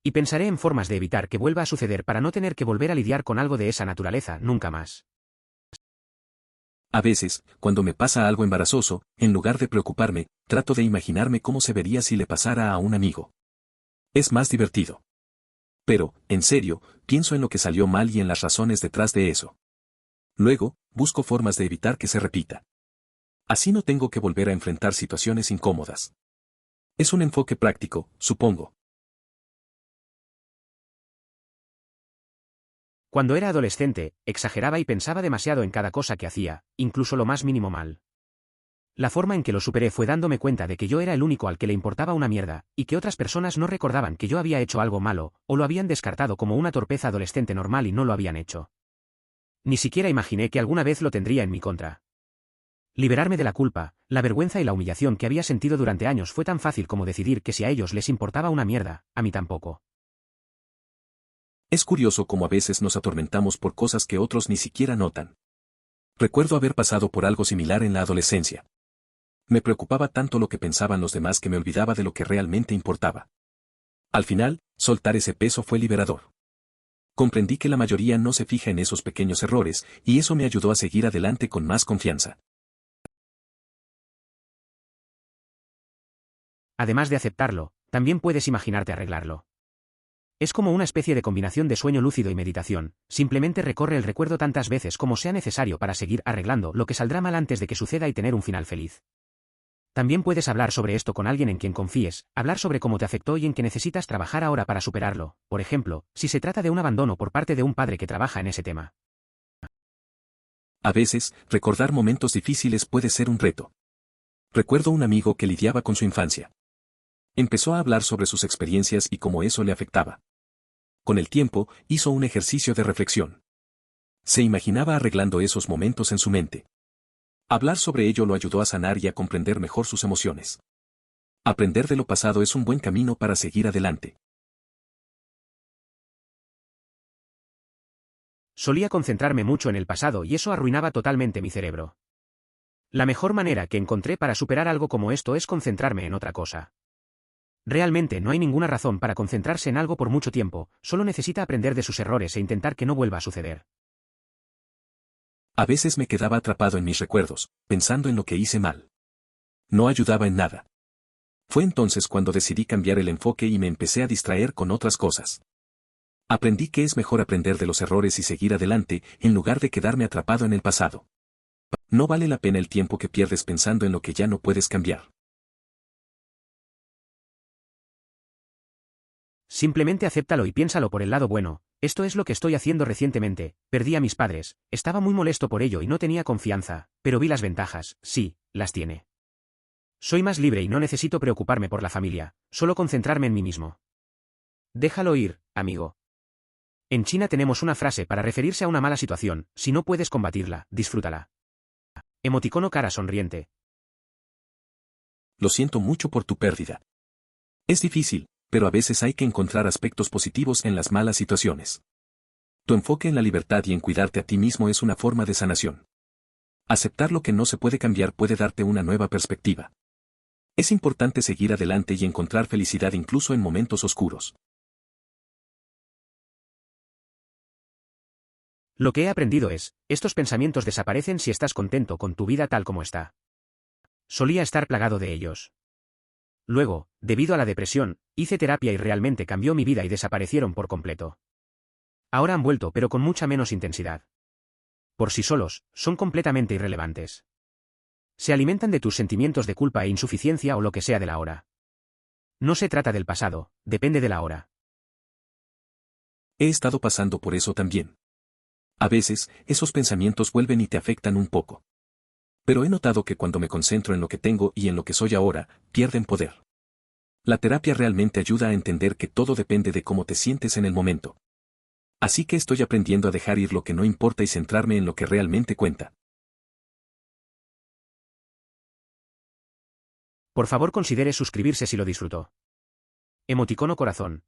Y pensaré en formas de evitar que vuelva a suceder para no tener que volver a lidiar con algo de esa naturaleza nunca más. A veces, cuando me pasa algo embarazoso, en lugar de preocuparme, trato de imaginarme cómo se vería si le pasara a un amigo. Es más divertido. Pero, en serio, pienso en lo que salió mal y en las razones detrás de eso. Luego, busco formas de evitar que se repita. Así no tengo que volver a enfrentar situaciones incómodas. Es un enfoque práctico, supongo. Cuando era adolescente, exageraba y pensaba demasiado en cada cosa que hacía, incluso lo más mínimo mal. La forma en que lo superé fue dándome cuenta de que yo era el único al que le importaba una mierda, y que otras personas no recordaban que yo había hecho algo malo, o lo habían descartado como una torpeza adolescente normal y no lo habían hecho. Ni siquiera imaginé que alguna vez lo tendría en mi contra. Liberarme de la culpa, la vergüenza y la humillación que había sentido durante años fue tan fácil como decidir que si a ellos les importaba una mierda, a mí tampoco. Es curioso cómo a veces nos atormentamos por cosas que otros ni siquiera notan. Recuerdo haber pasado por algo similar en la adolescencia. Me preocupaba tanto lo que pensaban los demás que me olvidaba de lo que realmente importaba. Al final, soltar ese peso fue liberador. Comprendí que la mayoría no se fija en esos pequeños errores, y eso me ayudó a seguir adelante con más confianza. Además de aceptarlo, también puedes imaginarte arreglarlo. Es como una especie de combinación de sueño lúcido y meditación, simplemente recorre el recuerdo tantas veces como sea necesario para seguir arreglando lo que saldrá mal antes de que suceda y tener un final feliz. También puedes hablar sobre esto con alguien en quien confíes, hablar sobre cómo te afectó y en que necesitas trabajar ahora para superarlo, por ejemplo, si se trata de un abandono por parte de un padre que trabaja en ese tema. A veces, recordar momentos difíciles puede ser un reto. Recuerdo un amigo que lidiaba con su infancia. Empezó a hablar sobre sus experiencias y cómo eso le afectaba. Con el tiempo, hizo un ejercicio de reflexión. Se imaginaba arreglando esos momentos en su mente. Hablar sobre ello lo ayudó a sanar y a comprender mejor sus emociones. Aprender de lo pasado es un buen camino para seguir adelante. Solía concentrarme mucho en el pasado y eso arruinaba totalmente mi cerebro. La mejor manera que encontré para superar algo como esto es concentrarme en otra cosa. Realmente no hay ninguna razón para concentrarse en algo por mucho tiempo, solo necesita aprender de sus errores e intentar que no vuelva a suceder. A veces me quedaba atrapado en mis recuerdos, pensando en lo que hice mal. No ayudaba en nada. Fue entonces cuando decidí cambiar el enfoque y me empecé a distraer con otras cosas. Aprendí que es mejor aprender de los errores y seguir adelante, en lugar de quedarme atrapado en el pasado. No vale la pena el tiempo que pierdes pensando en lo que ya no puedes cambiar. Simplemente acéptalo y piénsalo por el lado bueno. Esto es lo que estoy haciendo recientemente. Perdí a mis padres, estaba muy molesto por ello y no tenía confianza, pero vi las ventajas, sí, las tiene. Soy más libre y no necesito preocuparme por la familia, solo concentrarme en mí mismo. Déjalo ir, amigo. En China tenemos una frase para referirse a una mala situación: si no puedes combatirla, disfrútala. Emoticono cara sonriente. Lo siento mucho por tu pérdida. Es difícil, pero a veces hay que encontrar aspectos positivos en las malas situaciones. Tu enfoque en la libertad y en cuidarte a ti mismo es una forma de sanación. Aceptar lo que no se puede cambiar puede darte una nueva perspectiva. Es importante seguir adelante y encontrar felicidad incluso en momentos oscuros. Lo que he aprendido es, estos pensamientos desaparecen si estás contento con tu vida tal como está. Solía estar plagado de ellos. Luego, debido a la depresión, hice terapia y realmente cambió mi vida y desaparecieron por completo. Ahora han vuelto pero con mucha menos intensidad. Por sí solos, son completamente irrelevantes. Se alimentan de tus sentimientos de culpa e insuficiencia o lo que sea de la hora. No se trata del pasado, depende de la hora. He estado pasando por eso también. A veces, esos pensamientos vuelven y te afectan un poco. Pero he notado que cuando me concentro en lo que tengo y en lo que soy ahora, pierden poder. La terapia realmente ayuda a entender que todo depende de cómo te sientes en el momento. Así que estoy aprendiendo a dejar ir lo que no importa y centrarme en lo que realmente cuenta. Por favor considere suscribirse si lo disfrutó. Emoticono corazón.